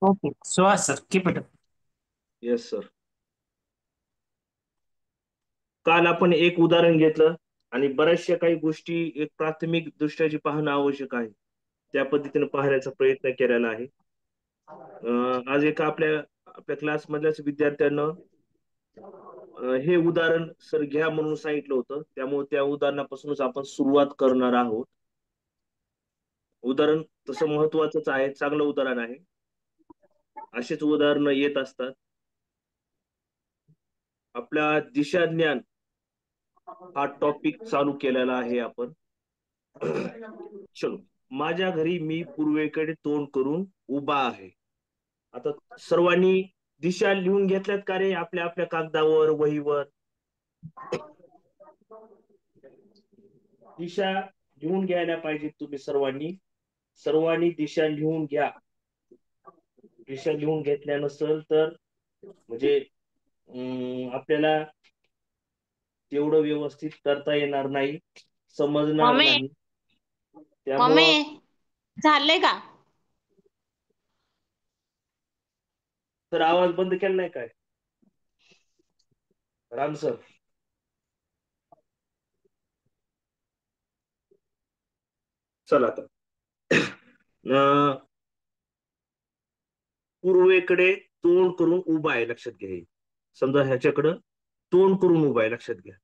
Okay, so sir, keep it up. Yes sir. काल आपण एक उदाहरण घेतलं आणि बऱ्याचशा काही गोष्टी एक प्राथमिक दृष्ट्याची पाहणं आवश्यक आहे, त्या पद्धतीने पाहण्याचा प्रयत्न केलेला आहे. आज एका आपल्या आपल्या क्लासमधल्याच विद्यार्थ्यांना हे उदाहरण सर घ्या म्हणून सांगितलं होतं, त्यामुळे त्या उदाहरणापासूनच आपण सुरुवात करणार आहोत. उदाहरण तसं महत्वाचंच आहे, चांगलं उदाहरण आहे. अशीच उदाहरणं येत असतात. आपला दिशा ज्ञान हा टॉपिक चालू केलेला आहे आपण. चलो. माझ्या घरी मी पूर्वेकडे तोंड करून उभा आहे. आता सर्वांनी दिशा लिहून घेतल्यात का रे आपल्या आपल्या कागदावर, वहीवर? दिशा लिहून घ्यायला पाहिजे तुम्ही सर्वांनी. सर्वांनी दिशा लिहून घ्या. दिशा लिहून घेतल्या नसेल तर म्हणजे आपल्याला तेवढं व्यवस्थित करता येणार नाही, समजणार मम्मी नाही. मम्मी त्यामुळं झाले का? तर आवाज बंद केला नाही काय राम सर? चला आता. पूर्वेकडे तोंड करून उभा आहे, लक्षात घ्या हे. समजा ह्याच्याकडं तोंड करून उभा आहे, लक्षात घ्या.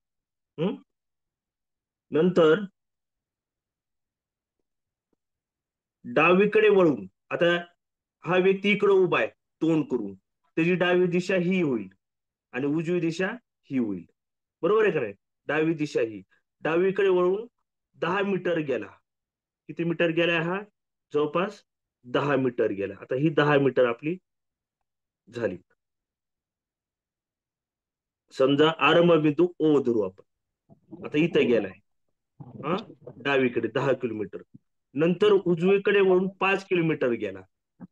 नंतर डावीकडे वळून, आता हा व्यक्ती इकडे उभा आहे तोंड करून, त्याची डावी दिशा ही होईल आणि उजवी दिशा ही होईल. बरोबर आहे का नाही? डावी दिशा ही. डावीकडे वळून 10 मीटर गेला. किती मीटर गेला हा? जवळपास 10 मीटर गेला. आता ही 10 मीटर आपली झाली. समजा आरंभ बिंदू ओ धरू आपण. आता इथं गेलाय हा, डावीकडे 10 किलोमीटर. नंतर उजवीकडे वळून 5 किलोमीटर गेला.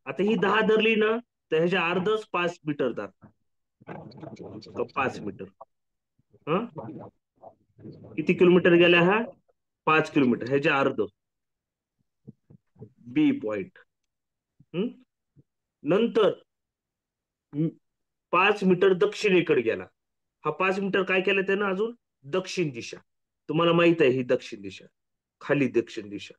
आता ही 10 धरली ना, तर ह्याच्या अर्धच 5 मीटर धर. 5 मीटर. हा, किती किलोमीटर गेला हा? 5 किलोमीटर. ह्याच्या अर्ध, बी पॉइंट. नंतर 5 मीटर दक्षिणेकडे गेला. हा 5 मीटर काय केलं त्यानं अजून? दक्षिण दिशा. तुम्हाला माहित आहे ही दक्षिण दिशा, खाली दक्षिण दिशा.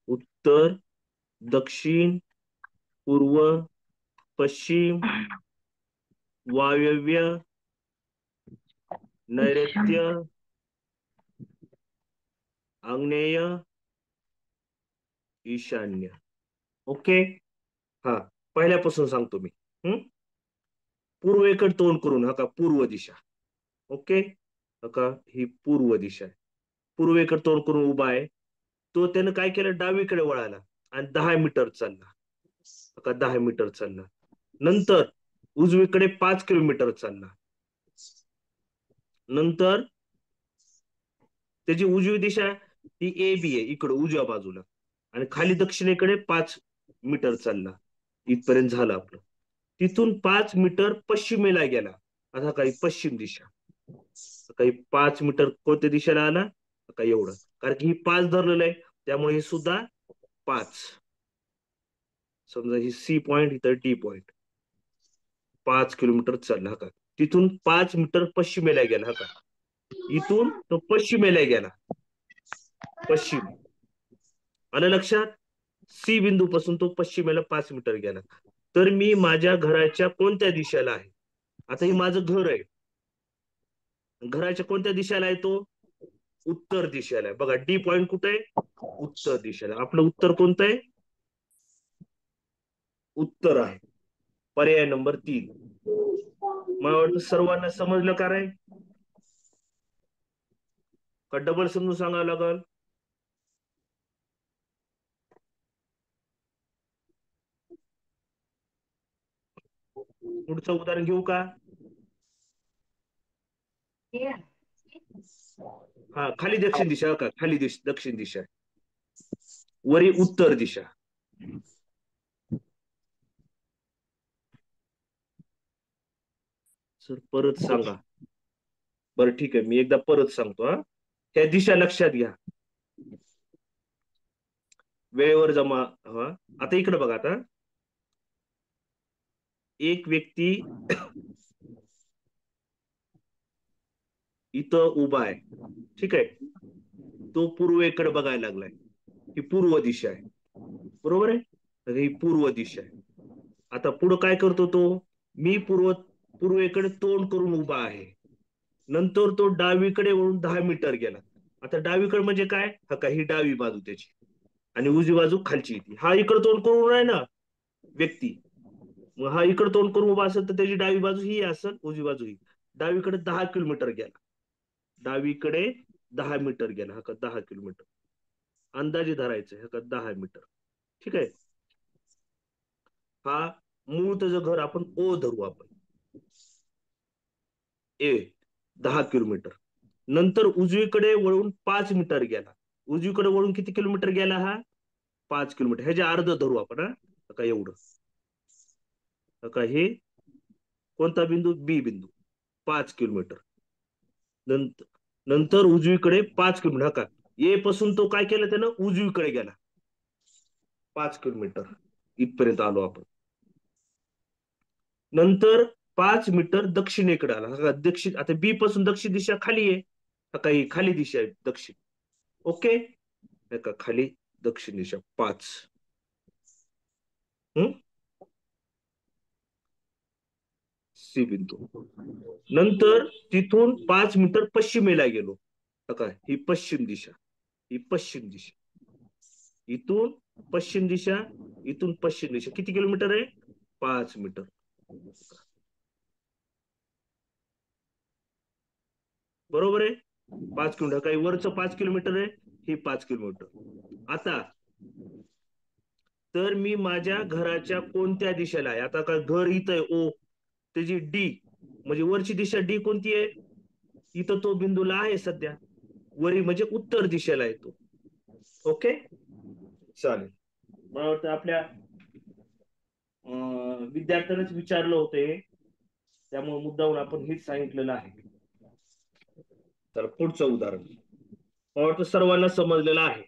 उत्तर, दक्षिण, पूर्व, पश्चिम, वायव्य, नैऋत्य, आग्नेय, ईशान्य. ओके. हा, पहिल्यापासून सांगतो मी. पूर्वेकडे तोंड करून, हा का पूर्व दिशा. ओके. का ही पूर्व दिशा आहे. पूर्वेकडे तोंड करून उभा आहे. तो त्यानं काय केलं? डावीकडे वळाला आणि 10 मीटर चालला. का 10 मीटर चालला. नंतर उजवीकडे 5 किलोमीटर चालला. नंतर त्याची उजवी दिशा ही ए बी आहे, इकडं उजव्या बाजूला. आणि खाली दक्षिणेकडे 5 मीटर चालला. इथपर्यंत झालं आपलं. तिथून 5 मीटर पश्चिमेला गेला. आता काही पश्चिम दिशा. काही 5 मीटर कोणत्या दिशेला आला? काही एवढं, कारण की ही 5 धरलेलं आहे, त्यामुळे हे सुद्धा 5. समजा ही सी पॉइंट, इथं डी पॉइंट. 5 किलोमीटर चालला का. तिथून 5 मीटर पश्चिमेला गेला का. इथून तो पश्चिमेला गेला. पश्चिम. आलं लक्षात? सी बिंदू पासून तो पश्चिमेला 5 मीटर गेला. तर मी माझ्या घराच्या कोणत्या दिशेला आहे? आता हे माझं घर आहे. घराच्या कोणत्या दिशेला आहे तो? उत्तर दिशेला आहे. बघा डी पॉइंट कुठे आहे? उत्तर दिशेला. आपलं उत्तर कोणतं आहे? उत्तर आहे. पर्याय नंबर 3. मला वाटतं सर्वांना समजलं का रे? का डबल समजून सांगावं लागल? पुढचं उदाहरण घेऊ का? हा, खाली दक्षिण दिशा का, खाली दक्षिण दिशा, वरी उत्तर दिशा. सर परत सांगा. बरं ठीक आहे, मी एकदा परत सांगतो. हा, ह्या दिशा लक्षात घ्या. वेळेवर जमा व्हा. आता इकडे बघा. आता एक व्यक्ती इथं उभा आहे, ठीक आहे. तो पूर्वेकडे बघायला लागलाय. ही पूर्व दिशा आहे, बरोबर आहे. तर ही पूर्व दिशा आहे. आता पुढे काय करतो तो? मी पूर्वेकडे तोंड करून उभा आहे. नंतर तो डावीकडे वळून 10 मीटर गेला. आता डावीकडे म्हणजे काय? हा का, ही डावी बाजू त्याची, आणि उजवी बाजू खालची येते. हा इकडे तोंड करून आहे ना व्यक्ती, मग हा इकडे तोंड करून उभा असेल तर त्याची डावी बाजू ही असेल, उजवी बाजू ही. डावीकडे 10 किलोमीटर गेला. डावीकडे 10 मीटर गेला. हा का 10 किलोमीटर अंदाजे धरायचं. हा का 10 मीटर, ठीक आहे. हा मूळ त्याचं घर आपण ओ धरू आपण. ए 10 किलोमीटर. नंतर उजवीकडे वळून 5 मीटर गेला. उजवीकडे वळून किती किलोमीटर गेला हा? 5 किलोमीटर. ह्याचे अर्ध धरू आपण. हा का एवढं. का हे कोणता बिंदू? बी बिंदू. 5 किलोमीटर. नंतर नंतर उजवीकडे 5 किलोमीटर. का ए पासून तो काय केलं त्यानं? उजवीकडे गेला 5 किलोमीटर. इथपर्यंत आलो आपण. नंतर 5 मीटर दक्षिणेकडे आला. हा दक्षिण. आता बी पासून दक्षिण दिशा खाली आहे. हा काही खाली दिशा आहे दक्षिण. ओके. का खाली दक्षिण दिशा 5. सी बिंदू. नंतर तिथून 5 मीटर पश्चिमेला गेलो. का ही पश्चिम दिशा. ही पश्चिम दिशा. इथून पश्चिम दिशा, इथून पश्चिम दिशा किती किलोमीटर आहे? 5 मीटर. बरोबर आहे. 5 किलोमीटर. काही वरचं 5 किलोमीटर आहे, हे 5 किलोमीटर. आता तर मी माझ्या घराच्या कोणत्या दिशेला आहे? आता का घर इथं आहे ओ, त्याची डी म्हणजे वरची दिशा डी कोणती आहे? इथं तो बिंदूला आहे सध्या. वरी म्हणजे उत्तर दिशेला येतो. ओके, चालेल. मला वाटतं आपल्या विद्यार्थ्यांनाच विचारलं होते, त्यामुळे मुद्दाहून आपण हेच सांगितलेलं आहे. तर पुढचं उदाहरण मला वाटतं सर्वांना समजलेलं आहे.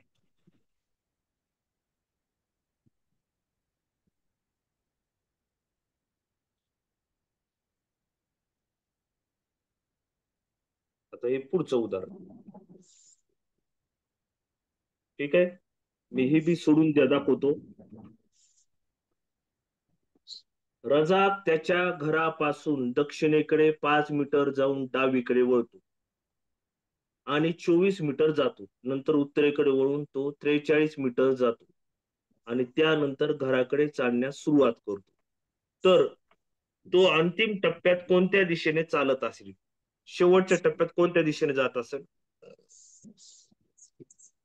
आता हे पुढचं उदाहरण, ठीक आहे. मी हे बी सोडून द्या, दाखवतो. रजाक त्याच्या घरापासून दक्षिणेकडे 5 मीटर जाऊन डावीकडे वळतो आणि 24 मीटर जातो. नंतर उत्तरेकडे वळून तो 43 मीटर जातो आणि त्यानंतर घराकडे चालण्यास सुरुवात करतो. तर तो अंतिम टप्प्यात कोणत्या दिशेने चालत असेल? शेवटच्या टप्प्यात कोणत्या दिशेने जात असेल?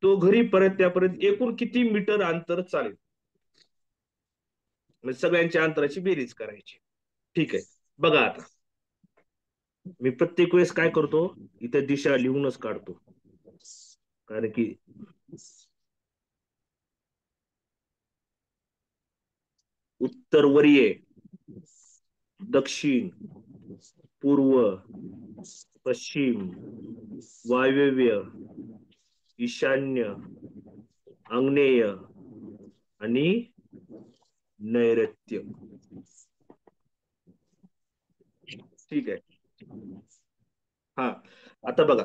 तो घरी परत त्यापर्यंत एकूण किती मीटर अंतर चालेल? म्हणजे सगळ्यांच्या अंतराची बेरीज करायची. ठीक आहे. बघा आता मी प्रत्येक वेळेस काय करतो, इथे दिशा लिहूनच काढतो. कारण की उत्तरवरीय, दक्षिण, पूर्व, पश्चिम, वायव्य, ईशान्य, आग्नेय आणि नैऋत्य. ठीक आहे. हा आता बघा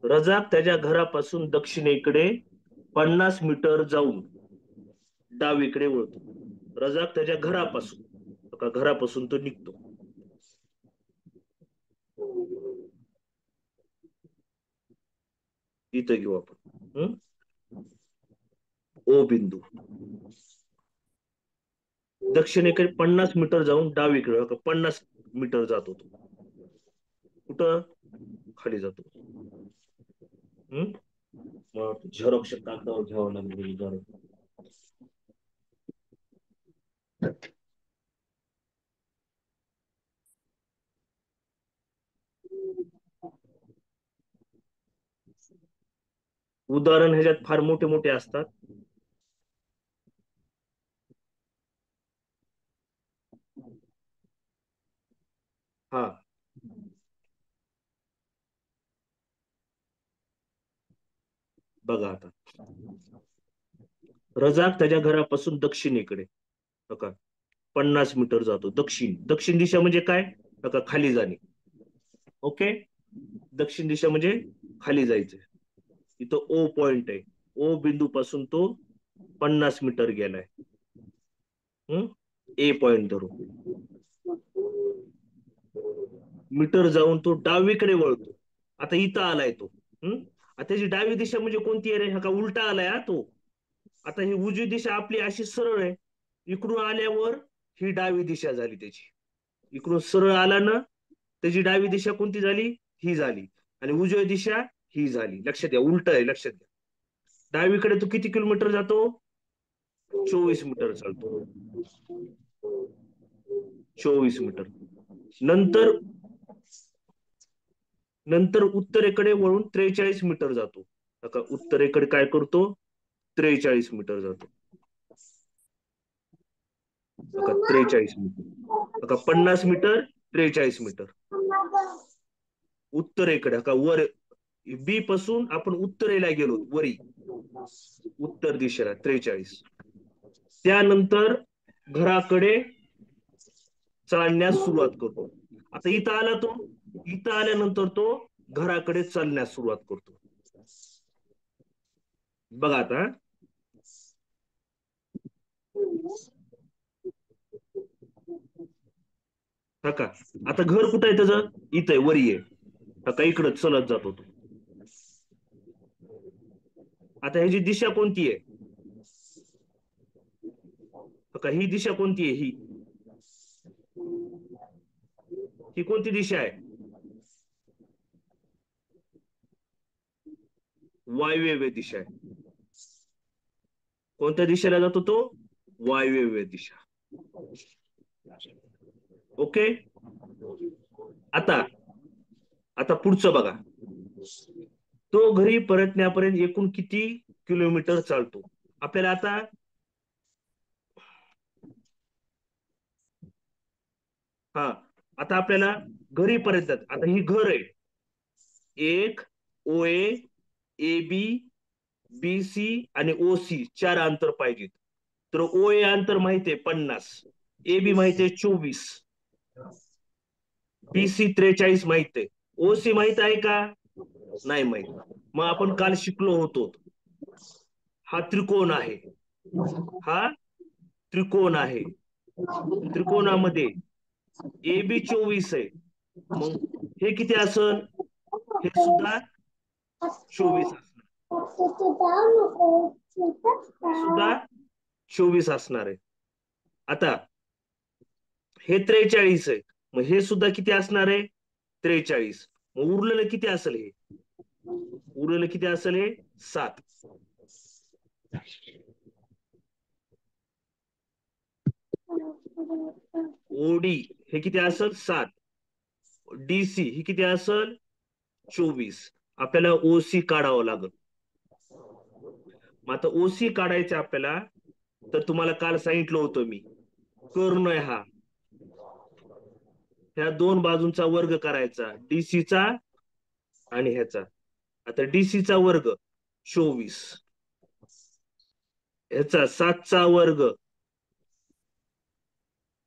रजाक त्याच्या घरापासून दक्षिणेकडे 50 मीटर जाऊन डावीकडे वळतो. रजाक त्याच्या घरापासून तो निघतो. इथं घेऊ आपण ओ बिंदू. दक्षिणेकडे 50 मीटर जाऊन डावीकडे 50 मीटर जातो तो. कुठं? खाली जातो. मग झेरॉक्स कागदावर घ्यावं लागेल. उदाहरण ह्याच्यात फार मोठे मोठे असतात. हा बघा आता, रजाक त्याच्या घरापासून दक्षिणेकडे बघा 50 मीटर जातो. दक्षिण दक्षिण दिशा म्हणजे काय बघा, खाली जाणे. ओके, दक्षिण दिशा म्हणजे खाली जायचं. इथं ओ पॉइंट आहे. ओ बिंदू पासून तो 50 मीटर गेलाय. ए पॉइंट धरून मीटर जाऊन तो डावीकडे वळतो. आता इथं आलाय तो. आता त्याची डावी दिशा म्हणजे कोणती आहे रे? हा का उलटा आलाय हा तो. आता ही उजवी दिशा आपली अशी सरळ आहे. इकडून आल्यावर ही डावी दिशा झाली त्याची. इकडून सरळ आला ना, त्याची डावी दिशा कोणती झाली? ही झाली. आणि उजवी दिशा ही झाली. लक्षात घ्या, उलट आहे, लक्षात घ्या. डावीकडे तो किती किलोमीटर जातो? 24 मीटर चालतो. 24 मीटर. नंतर नंतर उत्तरेकडे वळून 43 मीटर जातो. आता उत्तरेकडे काय करतो? 43 मीटर जातो. बघा 43 मीटर. बघा 50 मीटर, 43 मीटर. उत्तरेकडे का वर, बी पासून आपण उत्तरेला गेलो, वरी उत्तर दिशेला 43. त्यानंतर घराकडे चालण्यास सुरुवात करतो. आता इथं आला तो, इथं आल्यानंतर तो घराकडे चालण्यास सुरुवात करतो. बघा आता, हा का आता घर कुठं आहे त्याचं? इथं आहे, वरी आहे. हा का इकडं चलत जातो तो. आता ह्याची दिशा कोणती आहे? का ही दिशा कोणती आहे? ही कोणती दिशा आहे? वायव्य दिशा आहे. कोणत्या दिशेला जातो तो? वायव्य दिशा. ओके, आता आता पुढचं बघा. तो घरी परतण्यापर्यंत एकूण किती किलोमीटर चालतो? आपल्याला आता हा आता आपल्याला घरी परत आता ही घर आहे. एक ओ ए बी बी सी आणि ओ सी 4 अंतर पाहिजेत. तर ओ ए अंतर माहिती आहे 50, ए बी माहिती आहे 24, बी सी 43 माहित आहे. ओ सी माहित आहे का? नाही माहित. मग आपण काल शिकलो होतो, हा त्रिकोण आहे. हा त्रिकोण आहे. त्रिकोणामध्ये ए बी 24 आहे. मग हे किती असेल? हे सुद्धा 24 असणार. हे सुद्धा 24 असणार आहे. आता हे 43 आहे. मग हे सुद्धा किती असणार आहे? 43. मग उरलेलं किती असेल? हे उरलेलं किती असेल? हे 7. ओडी हे किती असेल? 7. डीसी ही किती असेल? 24. आपल्याला ओसी काढावं लागेल. मग आता ओसी काढायचं आपल्याला, तर तुम्हाला काल सांगितलं होतं मी, कर्ण आहे हा, ह्या दोन बाजूंचा वर्ग करायचा, डीसीचा आणि ह्याचा. आता डीसीचा वर्ग 24, ह्याचा 7चा वर्ग,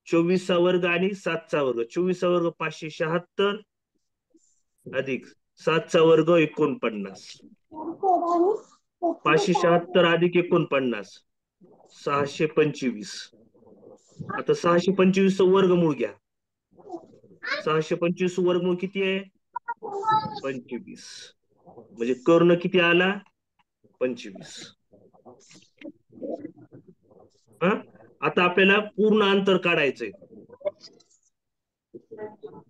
24चा वर्ग आणि 7चा वर्ग. 24चा वर्ग 576 अधिक 7चा वर्ग 49. 576 अधिक 49 625. आता 625 वर्गमूळ घ्या. 625 वर्गमूळ किती आहे? 25. म्हणजे कर्ण किती आला? 25. आता आपल्याला पूर्ण अंतर काढायचंय.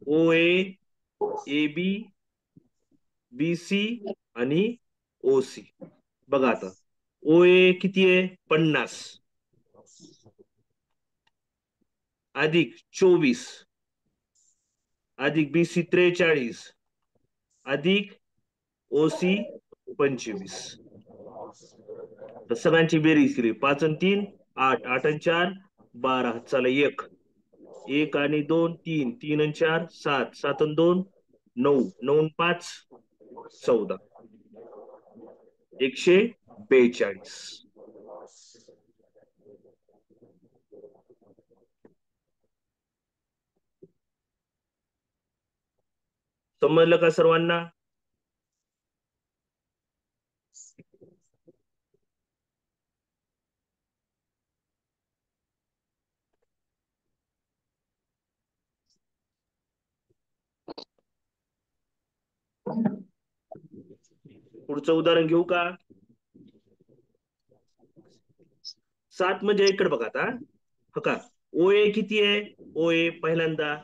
ओ ए बी बी सी आणि ओ सी. बघा आता ओ ए किती आहे? 50 अधिक 24 अधिक बी सी 43 अधिक ओ सी 25. तर सगळ्यांची बेरीज केली. 5 आणि 3 8, 8 आणि 4 12. चला 1 1 आणि 2 3, 3 आणि 4 7, 7 आणि 2 9, 9 आणि 5 14. 142. समजलं का सर्वांना? पुढचं उदाहरण घेऊ का? 7 म्हणजे इकडे बघा आता. हो का, OA किती आहे? OA पहिल्यांदा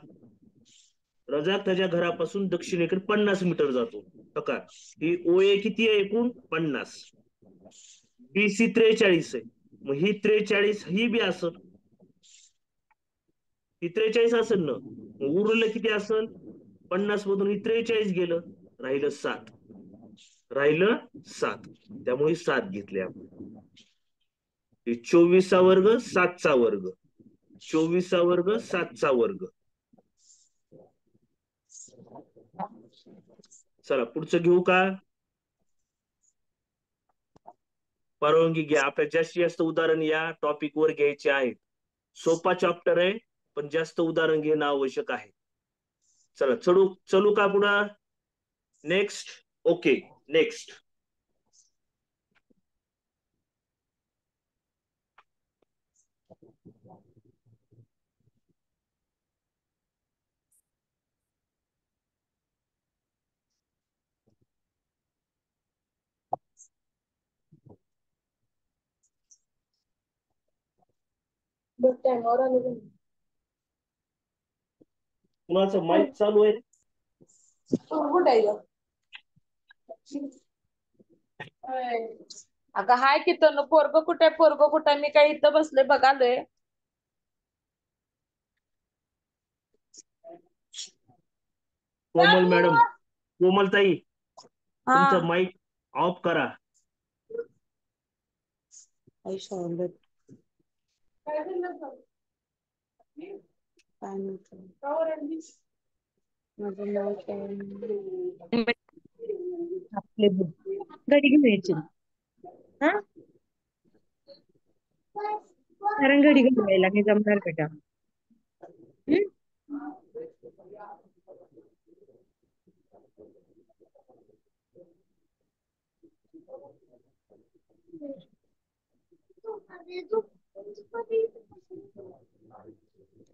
रजाक त्याच्या घरापासून दक्षिणेकडे 50 मीटर जातो. हो का, ही OA किती आहे? एकूण 50. BC 43 आहे, मग ही 43 ही बी असेल. ही 43 असेल ना, मग उरलं किती असेल? 50 मधून ही 43 गेलं, राहिलं 7. राहिलं 7, त्यामुळे 7 घेतले आपण. 24चा वर्ग 7चा वर्ग, 24चा वर्ग 7चा वर्ग. चला पुढचं घेऊ का? परवानगी घ्या, आपल्या जास्तीत जास्त उदाहरण या टॉपिक वर घ्यायचे आहेत. सोपा चॅप्टर आहे, पण जास्त उदाहरण घेणं आवश्यक आहे. चला चलू का पुढं? नेक्स्ट. Okay, next. कुणाचं माईक चालू आहे? अगं हाय की तर पोरग कुठे? पोरग कुठे? मी काय इथं बसले बघालोय. कोमल मॅडम, कोमलताई, हा तुमचं माईक ऑफ करा. आई शोधत. काय झालं? काय नाही. माझं नाव काय? आपले घडी घेऊन यायची. हा कारण घडी घेऊन यायला हे जमणार बेटा. हम्म?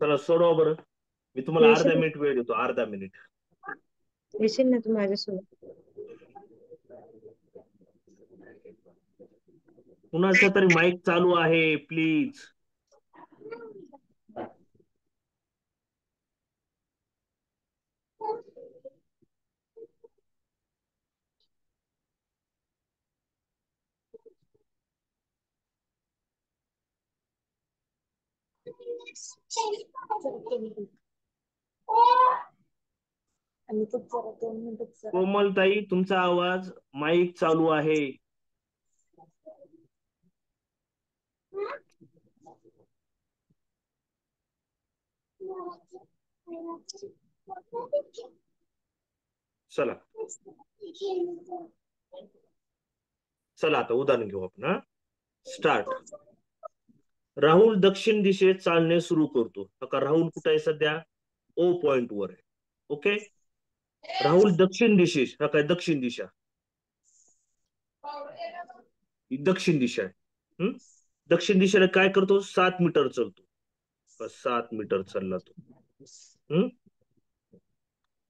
चला सोडवा बरं, मी तुम्हाला अर्धा येशील मिनिट वेळ देतो, अर्धा मिनिट. येशील ना तू माझ्यासोबत? कुणाचा तरी माईक चालू आहे, प्लीज. आणि तू जरा 2 मिनिटं जरा. कोमलताई, तुमचा आवाज, माईक चालू आहे. चला चला आता उदाहरण घेऊ आपण. स्टार्ट. राहुल दक्षिण दिशेत चालणे सुरू करतो. आता राहुल कुठे आहे सध्या? O पॉइंट वर आहे. ओके, राहुल दक्षिण दिशेस, हा काय दक्षिण दिशा, ही दक्षिण दिशा आहे. दक्षिण दिशेला काय करतो? 7 मीटर चालतो. 7 मीटर चालला तो.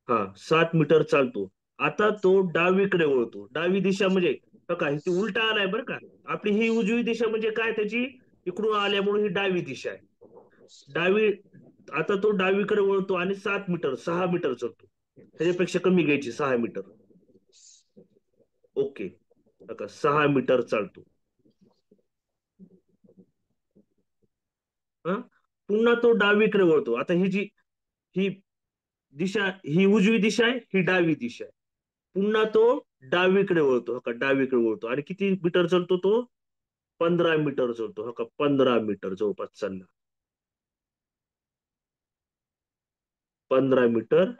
हा 7 मीटर चालतो. आता तो डावीकडे वळतो. डावी दिशा म्हणजे काय, ती उलटा आलाय बरं का. आपली ही उजवी दिशा म्हणजे काय, त्याची इकडून आल्यामुळे ही डावी दिशा आहे. डावी, आता तो डावीकडे वळतो आणि 7 मीटर 6 मीटर चालतो. त्याच्यापेक्षा कमी घ्यायची, 6 मीटर. ओके, 6 मीटर चालतो. पुन्हा तो डावीकडे वळतो. आता ही दिशा, ही उजवी दिशा आहे, ही डावी दिशा आहे. पुन्हा तो डावीकडे वळतो. डावीकडे वळतो आणि किती मीटर चालतो तो? 15 मीटर चालतो. 15 मीटर जवळपास चालला. 15 मीटर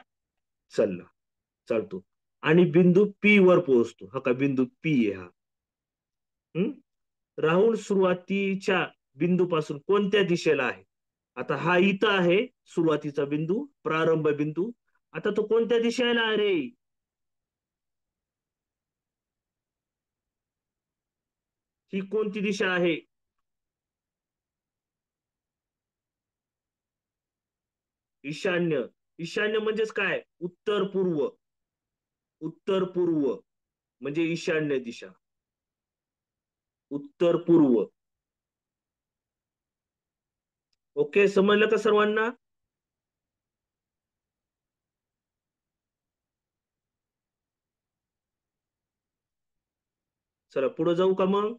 चालला, चालतो आणि बिंदू P वर पोहोचतो. बिंदू P आहे हा. हम्म राहुल सुरुवातीच्या बिंदूपासून कोणत्या दिशेला आहे? आता हा इथं आहे सुरुवातीचा बिंदू, प्रारंभ बिंदू. आता तो कोणत्या दिशेला आहे रे? ही कोणती दिशा आहे? ईशान्य. ईशान्य म्हणजेच काय? उत्तर पूर्व. उत्तर पूर्व म्हणजे ईशान्य दिशा. उत्तर पूर्व. ओके, समजलं का सर्वांना? चला पुढे जाऊ का मग?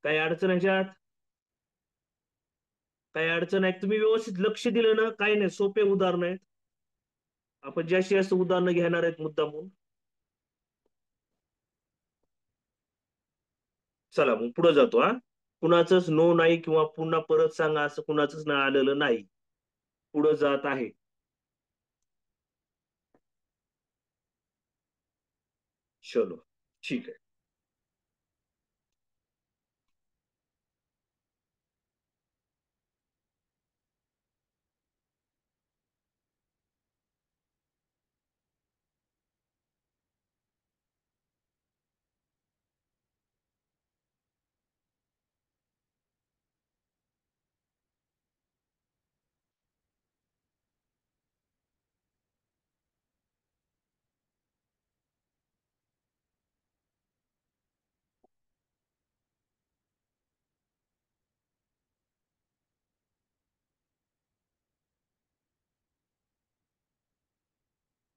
काही अडचण आहे ह्याच्यात? काही अडचण आहे? तुम्ही व्यवस्थित लक्ष दिलं ना, काही नाही, सोपे उदाहरण आहेत. आपण जास्तीत जास्त उदाहरणं घेणार आहेत मुद्दामून. चला मग पुढे जातो हा. कुणाचंच नो नाही किंवा पुन्हा परत सांगा असं कुणाचंच नाही आलेलं नाही. पुढे जात आहे. चलो, ठीक आहे.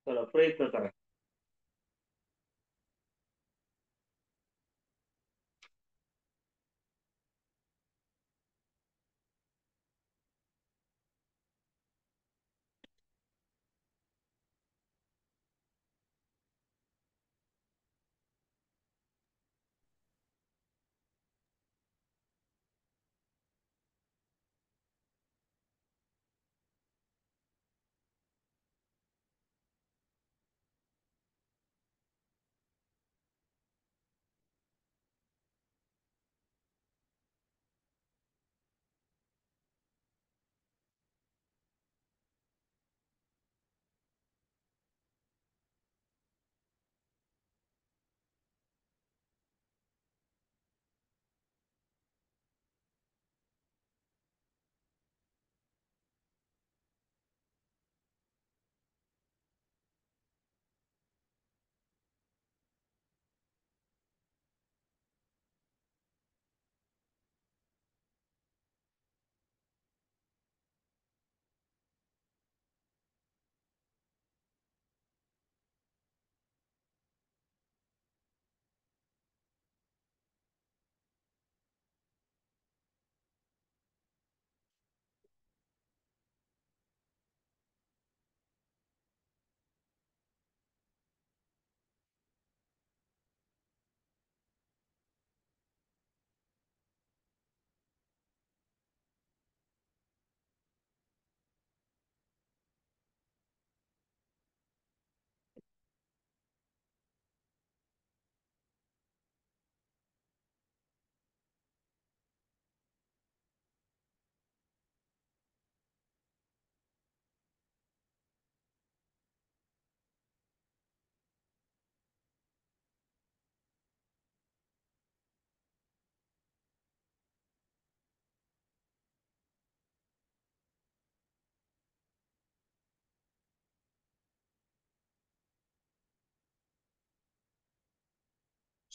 चला प्रयत्न करा.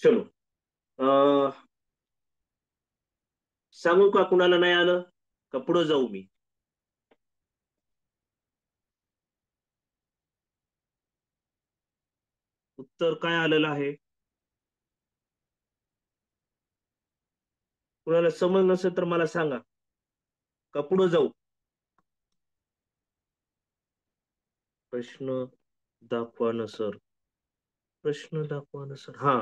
चलो, अं, सांगू का कुणाला नाही आलं? का पुढे जाऊ मी? उत्तर काय आलेलं आहे? कुणाला समज नसेल तर मला सांगा. का पुढे जाऊ? प्रश्न दाखवा ना सर. प्रश्न दाखवा ना सर. हा.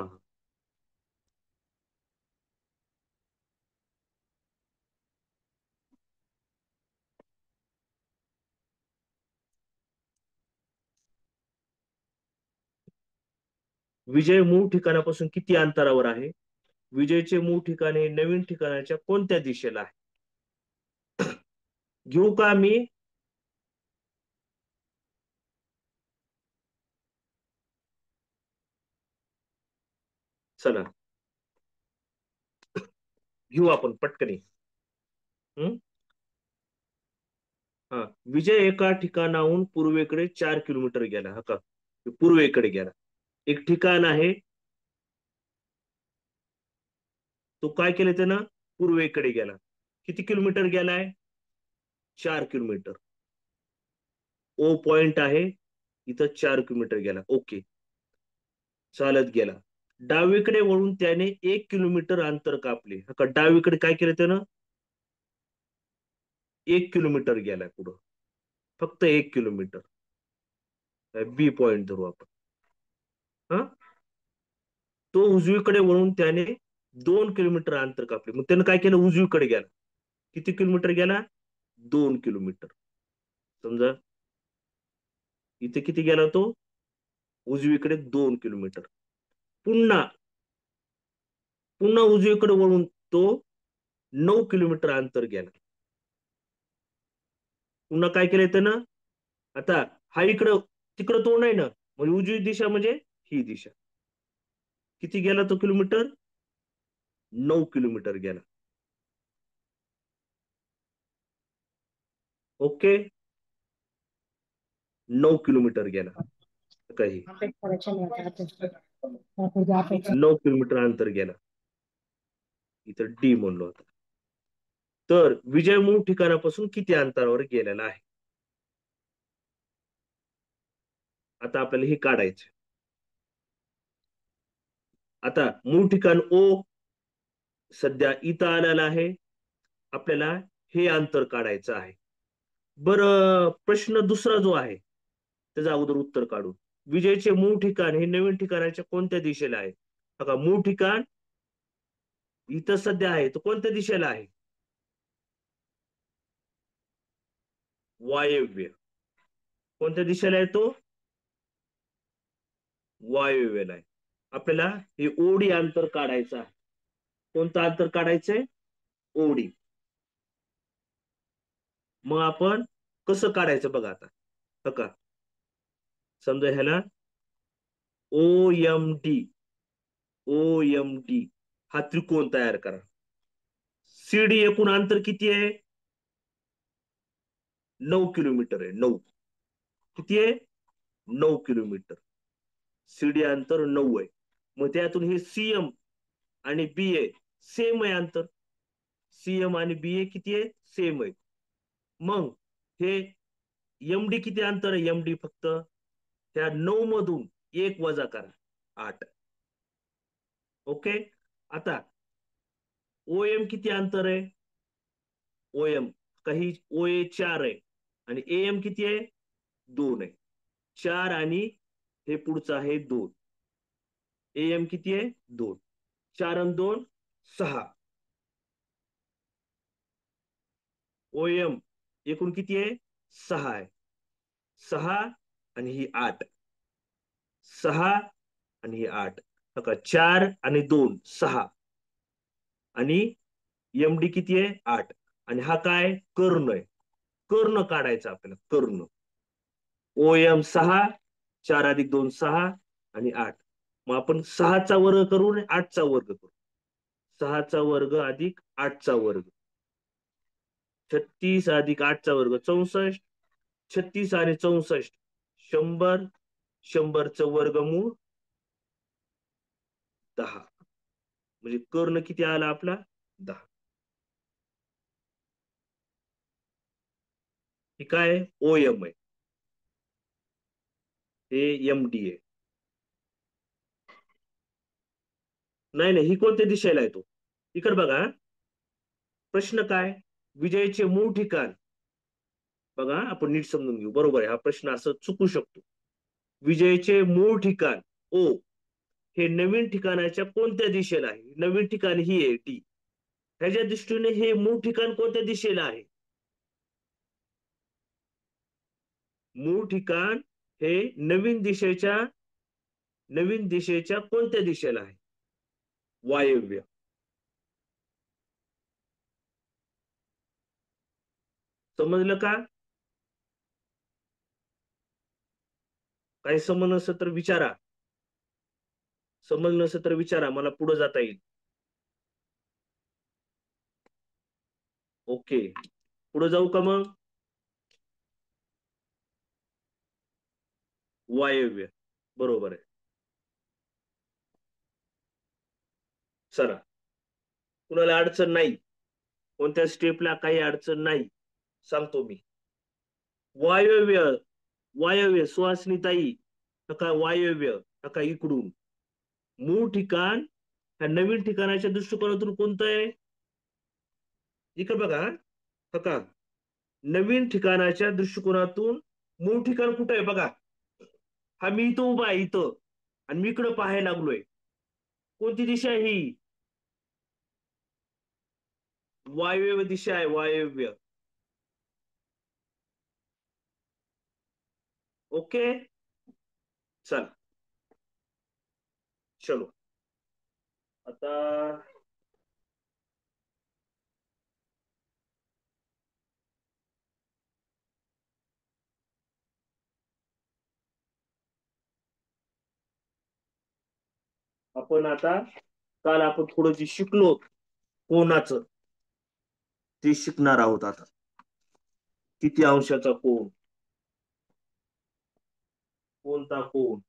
विजय मूळ ठिकाणापासून किती अंतरावर आहे? विजयचे मूळ ठिकाण हे नवीन ठिकाणाच्या कोणत्या दिशेला आहे? घेऊ का मी? चला घेऊ आपण पटकनी. हम्म हा, विजय एका ठिकाणाहून पूर्वेकडे 4 किलोमीटर गेला. हा का, पूर्वेकडे गेला. एक ठिकाण आहे, तो काय केलं त्यानं? पूर्वेकडे गेला. किती किलोमीटर गेलाय? 4 किलोमीटर. ओ पॉइंट आहे इथं, 4 किलोमीटर गेला. ओके, चालत गेला. डावीकडे वळून त्याने 1 किलोमीटर अंतर कापले. का डावीकडे काय केलं त्यानं? 1 किलोमीटर गेला पुढं, फक्त 1 किलोमीटर. बी पॉइंट धरू आपण. हा, तो उजवीकडे वळून त्याने 2 किलोमीटर अंतर कापले. मग त्यानं काय केलं? उजवीकडे गेला. किती किलोमीटर गेला? 2 किलोमीटर. समजा इथे किती गेला तो? उजवीकडे 2 किलोमीटर. पुन्हा पुन्हा उजवीकडे वळून तो 9 किलोमीटर अंतर गेला. पुन्हा काय केलंय त्यानं? आता हा इकडं तिकडं तोंड आहे ना, म्हणजे उजवी दिशा म्हणजे ही दिशा. किती गेला तो किलोमीटर? 9 किलोमीटर गेला. ओके, 9 किलोमीटर गेला. काही 9 किलोमीटर अंतर गेला. इथं डी म्हणलो होता. तर विजय मूळ ठिकाणापासून किती अंतरावर गेलेला आहे? आता आपल्याला हे काढायचं. आता मूळ ठिकाण ओ सध्या इथं आलेलं आहे. आपल्याला हे अंतर काढायचं आहे. बरं, प्रश्न दुसरा जो आहे त्याचं अगोदर उत्तर काढू. विजयचे मूळ ठिकाण हे नवीन ठिकाणाच्या कोणत्या दिशेला आहे? बघा, मूळ ठिकाण इथं सध्या आहे, तो कोणत्या दिशेला आहे? वायव्य. कोणत्या दिशेला आहे तो? वायव्यला आहे. आपल्याला हे ओडी अंतर काढायचं आहे. कोणतं अंतर काढायचंय? ओडी. मग आपण कसं काढायचं बघा आता. बघा, समजा ह्याला O M D, O M D हा त्रिकोण तयार करा. सीडी एकूण अंतर किती आहे? 9 किलोमीटर आहे. 9. किती आहे? 9 किलोमीटर. सीडी अंतर 9 आहे. मग त्यातून हे सीएम आणि बी ए सेम आहे अंतर. सीएम आणि बी ए किती आहे? सेम आहे. मग हे एमडी किती अंतर आहे? एमडी फक्त त्या 9 मधून 1 वजा करा, 8. ओके, आता ओएम किती अंतर आहे? ओएम काही ओए 4 आहे आणि एएम किती आहे? 2 आहे. 4 आणि हे पुढचं आहे 2. एएम किती आहे? 2. 4 आणि 2 6. ओएम एकूण किती आहे? 6 आहे. 6 आणि ही 8. 6 आणि ही 8. बघा, 4 आणि 2 6 आणि एमडी किती आहे? 8. आणि हा काय? कर्ण आहे. कर्ण काढायचा आपल्याला, कर्ण. ओएम 6, 4 अधिक 2 6 आणि 8. मग आपण 6चा वर्ग करू आणि 8चा वर्ग करू. 6चा वर्ग अधिक 8चा वर्ग, 36 अधिक 8चा वर्ग 64. 36 आणि 64 100. 100चं वर्गमूळ 10. म्हणजे कर्ण किती आला आपला? 10. हे काय? ओएम आहे. हे एमडी आहे. नाही नाही, ही कोणत्या दिशेला आहे तो? इकडे बघा. प्रश्न काय? विजयचे मूळ ठिकाण. बघा, आपण नीट समजून घेऊ. बरोबर आहे, हा प्रश्न असं चुकू शकतो. विजयचे मूळ ठिकाण ओ हे नवीन ठिकाणाच्या कोणत्या दिशेला आहे? नवीन ठिकाण ही आहे टी. ह्याच्या दृष्टीने हे मूळ ठिकाण कोणत्या दिशेला आहे? मूळ ठिकाण हे नवीन दिशेच्या नवीन दिशेच्या कोणत्या दिशेला आहे? वायव्य. समजलं का? काही समज नसेल तर विचारा. समज नसेल तर विचारा, मला पुढे जाता येईल. ओके, पुढे जाऊ का मग? वायव्य बरोबर आहे. चला, कुणाला अडचण नाही, कोणत्या स्टेपला काही अडचण नाही, सांगतो मी. वायव्य, वायव्य सुहासिनीताई, नका वायव्य, नका इकडून. मूळ ठिकाण ह्या नवीन ठिकाणाच्या दृष्टिकोनातून कोणतं आहे? इकडे बघा, नका नवीन ठिकाणाच्या दृष्टिकोनातून मूळ ठिकाण कुठं आहे बघा. हा मी इथं उभा आहे इथं, आणि मी इकडं पाहायला लागलोय. कोणती दिशा आहे ही? वायव्य दिशा आहे, वायव्य. ओके, चल चलो आता आपण आता काल आपण थोडं जे शिकलो कोणाचं, ते शिकणार आहोत आता. किती अंशाचा कोण, कोणता कोण.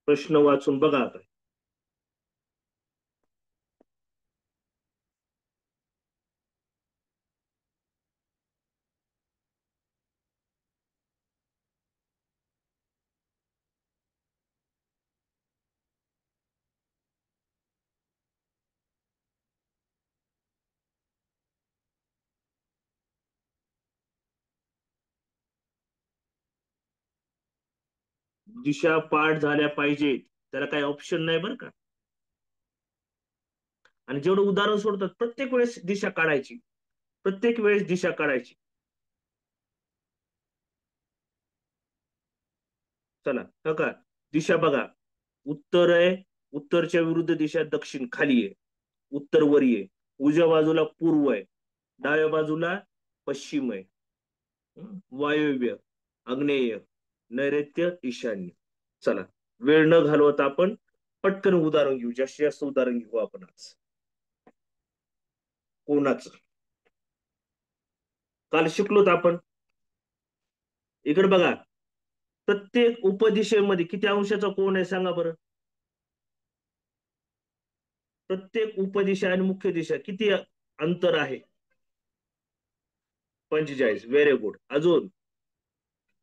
प्रश्न वाचून बघा आता. दिशा पाठ झाल्या पाहिजेत, त्याला काही ऑप्शन नाही बरं का. आणि जेवढं उदाहरण सोडतात प्रत्येक वेळेस दिशा काढायची, प्रत्येक वेळेस दिशा काढायची. चला का दिशा बघा. उत्तर आहे, उत्तरच्या विरुद्ध दिशा दक्षिण खाली आहे, उत्तर वरी आहे. उजव्या बाजूला पूर्व आहे, डाव्या बाजूला पश्चिम आहे. वायव्य, आग्नेय, नैऋत्य, ईशान्य. चला, वेळ न घालवता आपण पटकन उदाहरण घेऊ, जास्तीत जास्त उदाहरण घेऊ आपण आज. कोणाचं काल शिकलोत आपण. इकडे बघा, प्रत्येक उपदिशेमध्ये किती अंशाचा कोण आहे सांगा बरं. प्रत्येक उपदिशा आणि मुख्य दिशा किती अंतर आहे? 45. Very good. अजून?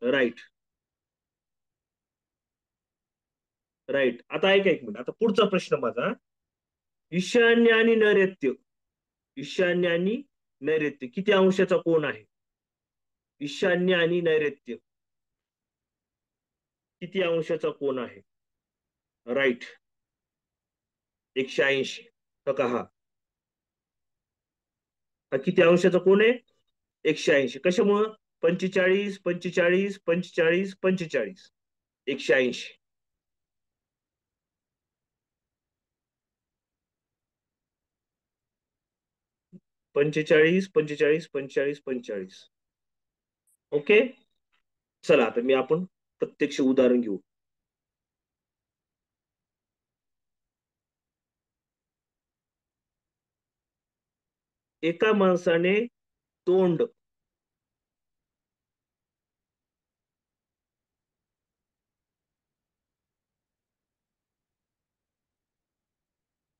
Right, right. आता ऐका एक मिनिट, आता पुढचा प्रश्न माझा. ईशान्य आणि नैऋत्य, ईशान्य आणि नैऋत्य किती अंशाचा कोण आहे? ईशान्य आणि नैऋत्य किती अंशाचा कोण आहे? राईट, 180. का हा, हा किती अंशाचा कोण आहे? 180. कशामुळं? 45, 45, 45, 45, 180. 45, 45, 45, 45. ओके, चला आता आपण प्रत्यक्ष उदाहरण घेऊ. एका माणसाने तोंड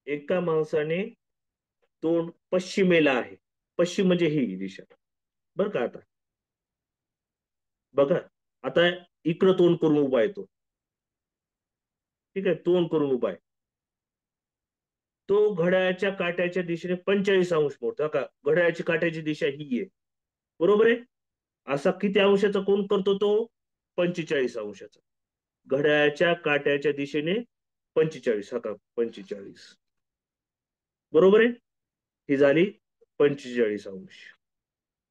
एका माणसाने तोंड पश्चिमेला आहे. पश्चिम म्हणजे ही दिशा बर का. आता बघा, आता इकडं तोंड करून उभा आहे तो. ठीक आहे, तोंड करून उभा आहे. तो घड्याळाच्या काट्याच्या दिशेने 45 अंश मोडतो का. घड्याळाची काट्याची दिशा ही आहे, बरोबर आहे. असा किती अंशाचा कोण करतो तो? 45 अंशाचा. घड्याळाच्या काट्याच्या दिशेने 45, हा का 45, बरोबर आहे. ही झाली 45 अंश.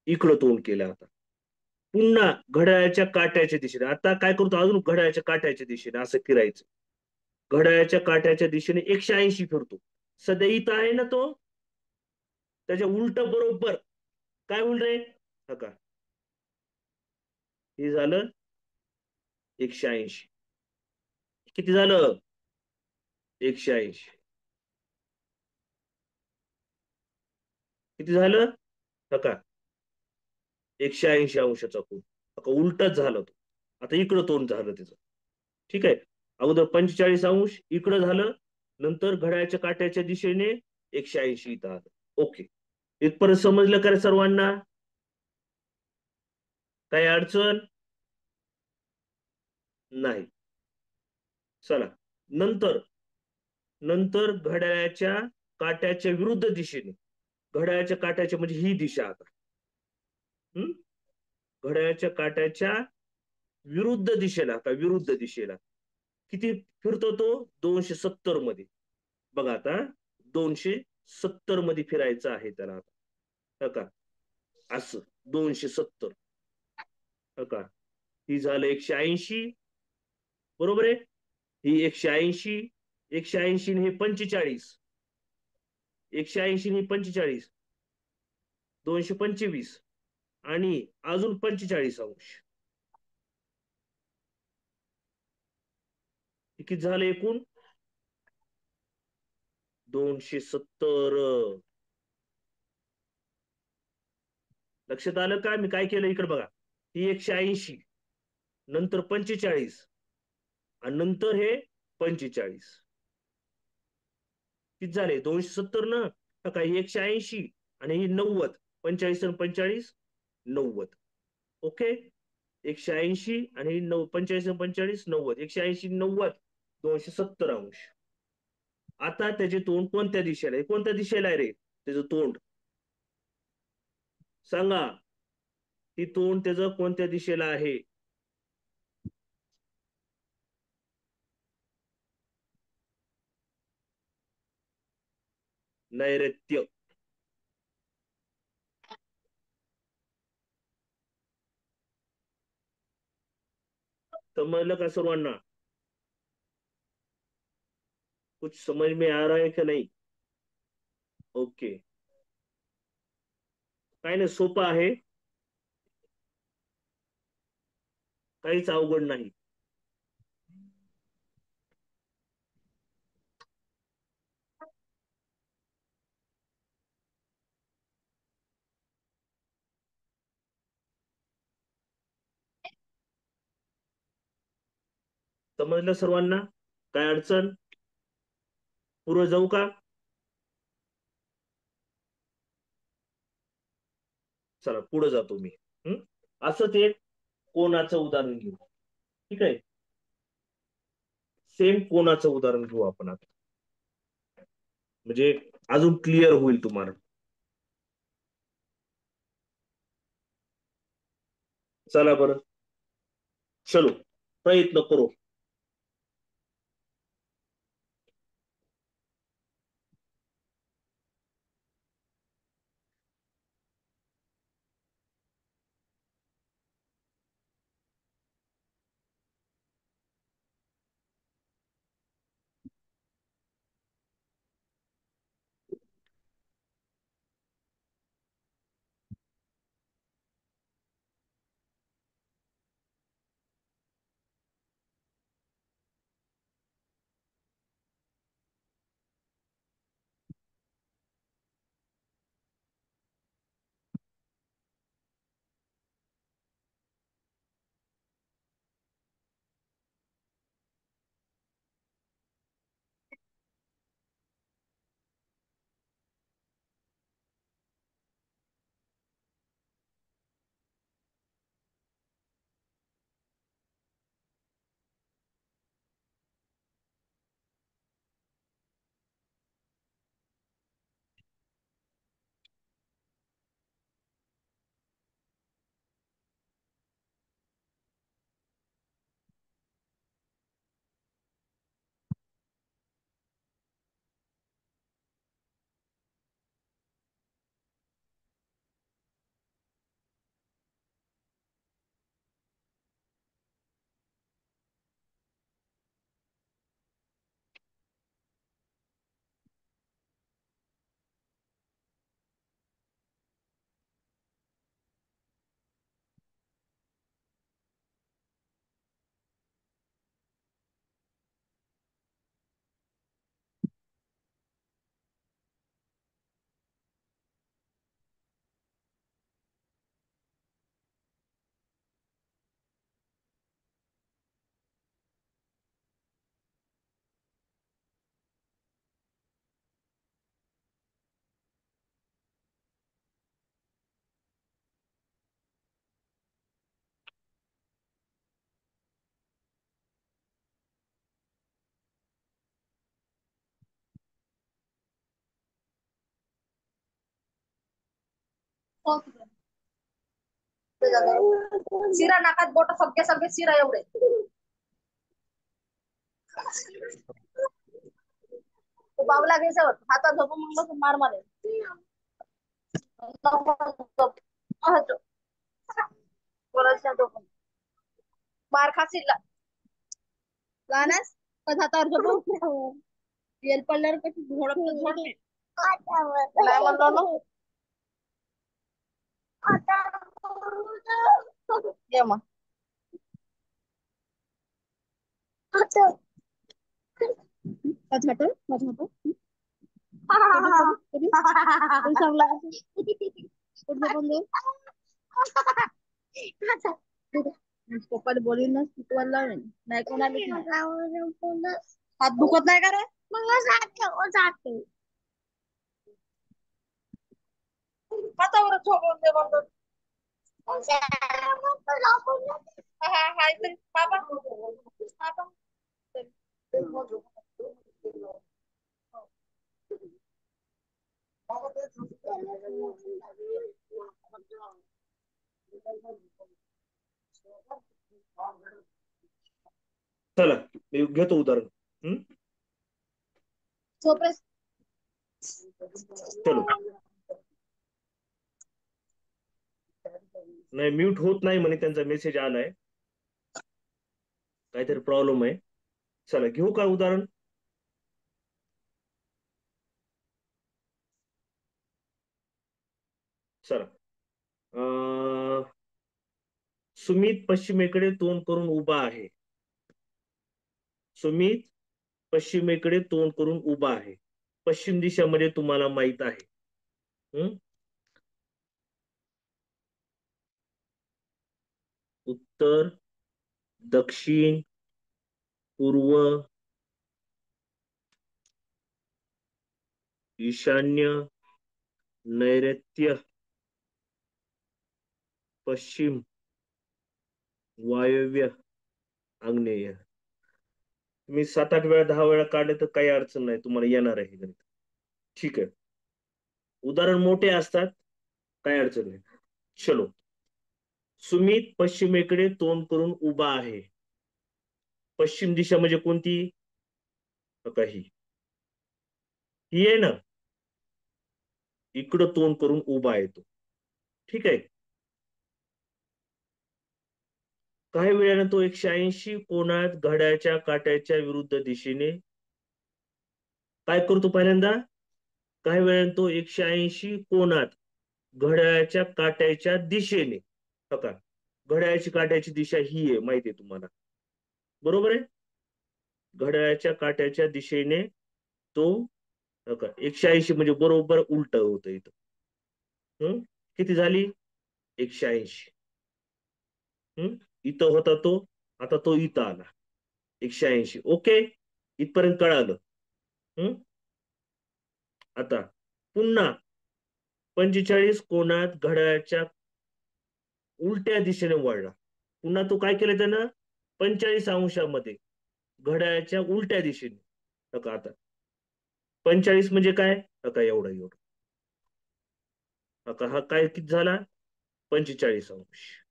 इकडं तोंड केलं. आता पुन्हा घड्याळाच्या काट्याच्या दिशेने, आता काय करतो अजून घड्याळाच्या काट्याच्या दिशेने असं फिरायचं. घड्याळाच्या काट्याच्या दिशेने 180 फिरतो. सध्या इथं आहे ना तो, त्याच्या उलट बरोबर. काय उलट रे, हा का, हे झालं 180. किती झालं? 180. किती झालं? हा का 180 अंशाचा कोन. का उलटच झालं तो. आता इकडं तोंड झालं त्याचं. ठीक आहे. अगोदर 45 अंश इकडं झालं, नंतर घड्याळाच्या काट्याच्या दिशेने 180 इथं आलं. ओके. इथपर्यंत समजलं का रे सर्वांना? काही अडचण नाही. चला, नंतर नंतर घड्याळाच्या काट्याच्या विरुद्ध दिशेने, घड्याळाच्या काट्याच्या म्हणजे ही दिशा आता. हम्म घड्याळाच्या काट्याच्या विरुद्ध दिशेला, आता विरुद्ध दिशेला किती फिरतो तो? 270 मध्ये. बघा आता 270 मध्ये फिरायचं आहे त्याला आता. हो का, असं 270. हो का, ही झालं 180, बरोबर आहे. ही 180, 180 हे 45, 180 हे 45, 225 आणि अजून 45 अंश. किती झालं एकूण? 270. लक्षात आलं का मी काय केलं? इकडे बघा, ही 180, नंतर 45 आणि नंतर हे 45. किती झाले? 270 ना. हा काय 180 आणि ही 90. 45 आणि 45, 90. ओके. 180 आणि 45 आणि 45, 90. 180, 90, 270 अंश. आता त्याचे तोंड कोणत्या दिशेला आहे? कोणत्या दिशेला आहे रे त्याचं तोंड? सांगा. ती तोंड त्याचं कोणत्या दिशेला आहे? नैऋत्य. समजलं का सर्वांना? कुछ समझ में आ रहा है कि नहीं? ओके. काय नाही, सोपं आहे, काहीच अवघड नाही. समजलं सर्वांना? काय अडचण? पुढे जाऊ का? चला पुढे जातो मी. असंच एक कोणाचं उदाहरण घेऊ. ठीक आहे. सेम कोणाचं उदाहरण घेऊ आपण आता, म्हणजे अजून क्लिअर होईल तुम्हाला. चला बरं, चलो प्रयत्न करू. शिरा नाकात बोट सगळे सगळे शिरा एवढे बावला घ्यायचं हातात झोपून मग बसून मार मारे मार खाशील गाण्यास कधी हातावर झोपून येल पडल्यावर कशी झोडप झोडते नाही म्हणलो ना ये मग पप्पाला बोलीन ना शिकवायला लावेन नाही कोणाला हात दुखत नाही का रे हातावर झोपून दे म्हणतो हाय तरी बाबा बाबा चला मी घेतो उदाहरण. झोपेस चलो नाही म्यूट होत नाही म्हणे त्यांचा मेसेज आलाय काहीतरी प्रॉब्लेम आहे. चला घेऊ का उदाहरण. चला सुमित पश्चिमेकडे तोंड करून उभा आहे. सुमित पश्चिमेकडे तोंड करून उभा आहे. पश्चिम दिशामध्ये तुम्हाला माहित आहे. उत्तर, दक्षिण, पूर्व, ईशान्य, नैऋत्य, पश्चिम, वायव्य, आग्नेय. तुम्ही 7-8 वेळा 10 वेळा काढले तर काही अडचण नाही तुम्हाला येणार आहे गणित. ठीक आहे उदाहरण मोठे असतात काही अडचण नाही. चलो सुमित पश्चिमेकडे तोंड करून उभा आहे. पश्चिम दिशा म्हणजे कोणती काही ही आहे ना इकडं तोंड करून उभा येतो. ठीक आहे काही वेळाने तो 180 कोनात घड्याळाच्या काट्याच्या विरुद्ध दिशेने काय करतो. पहिल्यांदा काही वेळाने तो 180 कोनात घड्याळाच्या काट्याच्या दिशेने बघा घड्याळाची काट्याची दिशा ही आहे माहिती आहे तुम्हाला बरोबर आहे. घड्याळाच्या काट्याच्या दिशेने तो 180 म्हणजे बरोबर उलट होतं इथं. किती झाली 180. इथं होता तो आता तो इथं आला 180. ओके इथपर्यंत कळालं. आता पुन्हा 45 कोनात घड्याळाच्या उलट्या दिशेने वळला. पुन्हा तो काय केलं त्यानं 45 अंशामध्ये घड्याळाच्या उलट्या दिशेने. आता 45 म्हणजे काय एवढं हा काय किती झाला 45 अंश.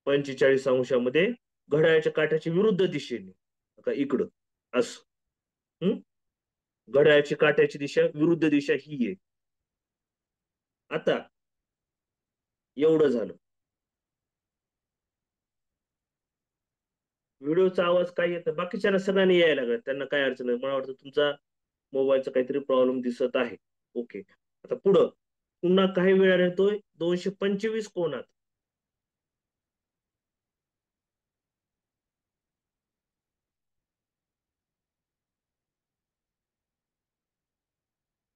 45 अंशामध्ये घड्याळाच्या काट्याच्या विरुद्ध दिशेने इकडं असं. घड्याळाची काट्याची दिशा विरुद्ध दिशा ही आहे. आता एवढं झालं. व्हिडिओचा आवाज काय येतं बाकीच्या सगळ्यांनी यायला लागला त्यांना काय अडचण नाही. मला वाटतं तुमचा मोबाईलचा काहीतरी प्रॉब्लेम दिसत आहे. ओके आता पुढं पुन्हा काही वेळा येतोय 225 कोनात.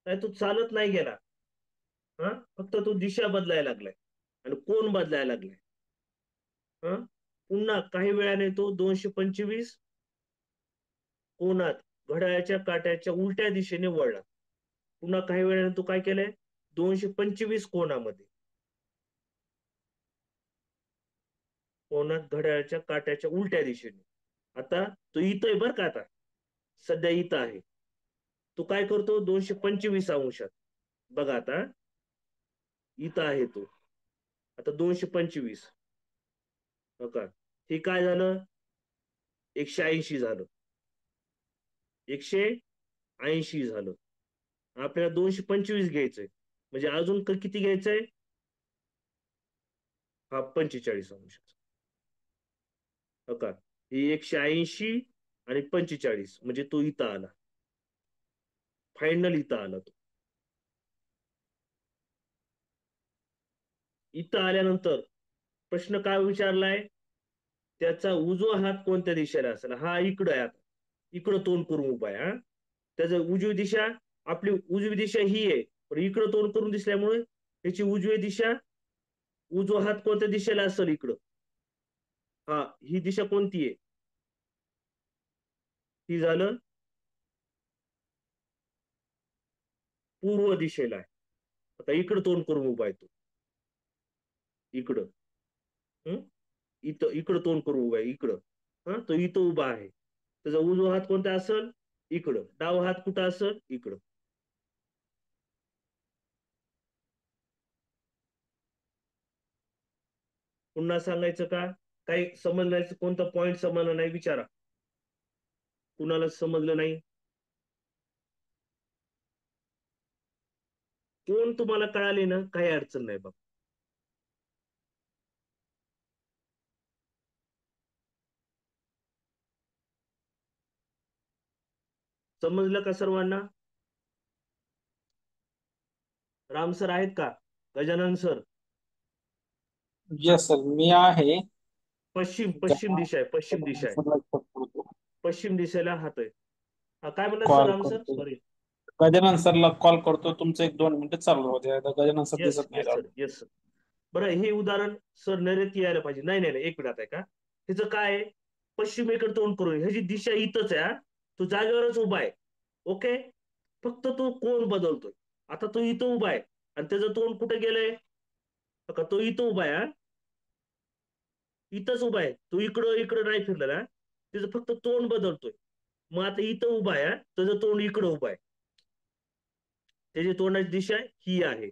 नाही तो चालत नाही गेला. फक्त तो दिशा बदलायला लागलाय आणि कोण बदलायला लागलाय. पुन्हा काही वेळाने तो 225 कोनात घड्याळाच्या काट्याच्या उलट्या दिशेने वळला. पुन्हा काही वेळाने तो काय केलंय 225 कोनामध्ये कोनात घड्याळाच्या काट्याच्या उलट्या दिशेने. आता तो इथं आहे बरं का आता सध्या इथं आहे. तो काय करतो 225 अंशात बघा आता इथं आहे तो. आता 225 हो का, हे काय झालं, 180 झालं, 180 झालं. आपल्याला 225 घ्यायचंय, म्हणजे अजून किती घ्यायचंय, हा 45 अंश हो का. ही 180 आणि 45 म्हणजे तो इथं आला, फायनल इथं आला तो. इथं आल्यानंतर प्रश्न काय विचारलाय, त्याचा उजवा हात कोणत्या दिशेला असेल. हा इकडं आहे, आता इकडं तोंड करून उभा आहे. हा, त्याचं उजवी दिशा, आपली उजवी दिशा ही आहे, पण इकडं तोंड करून दिसल्यामुळे त्याची उजवी दिशा, उजवा हात कोणत्या दिशेला असेल इकडं. हा, ही दिशा कोणती आहे, ही झालं पूर्व दिशेला आहे. आता इकडं तोंड करून उभा आहे तो, इकडं. हम्म, इथं इकडं तोंड करून उभा आहे, इकडं. हा, तो इथं उभा आहे. त्याचा उजवा हात कोणता असेल, इकडं. डावा हात कुठं असेल, इकडं. पुन्हा सांगायचं का, काही समजण्याचं कोणता पॉइंट समजला नाही विचारा, कुणाला समजलं नाही. कोण तुम्हाला कळाले ना, काही अडचण नाही बघ. समजलं का सर्वांना. राम सर आहेत का, गजानन सर. येस सर, मी आहे. पश्चिम पश्चिम दिशा आहे, पश्चिम दिशा आहे, पश्चिम दिशेला हात आहे. हा, काय म्हणलं सर, कॉल राम सर, करतो, सॉरी. गजानन सरला कॉल करतो. तुमचं 1-2 मिनिटं चालू होते, आता गजानन सर येस दिसत नाही येस राव. Sir, yes sir. बरं, हे उदाहरण सर नरेती यायला पाहिजे. नाही नाही नाही, एक मिनिट आहे का, ह्याचं काय आहे, पश्चिमेकडे तोंड करून, ह्याची दिशा इथंच आहे. हा, तो जागेवरच उभा आहे. ओके, फक्त तो कोण बदलतोय. आता तो इथं उभा आहे आणि त्याचं तोंड कुठे गेलंय, का तो इथं उभा आहे. इथंच उभा आहे तो, इकडं इकडं नाही फिरलेला. त्याचं फक्त तोंड बदलतोय. मग आता इथं उभा आहे, त्याचं तोंड इकडं उभा आहे, त्याची तोंडाची दिशा ही आहे.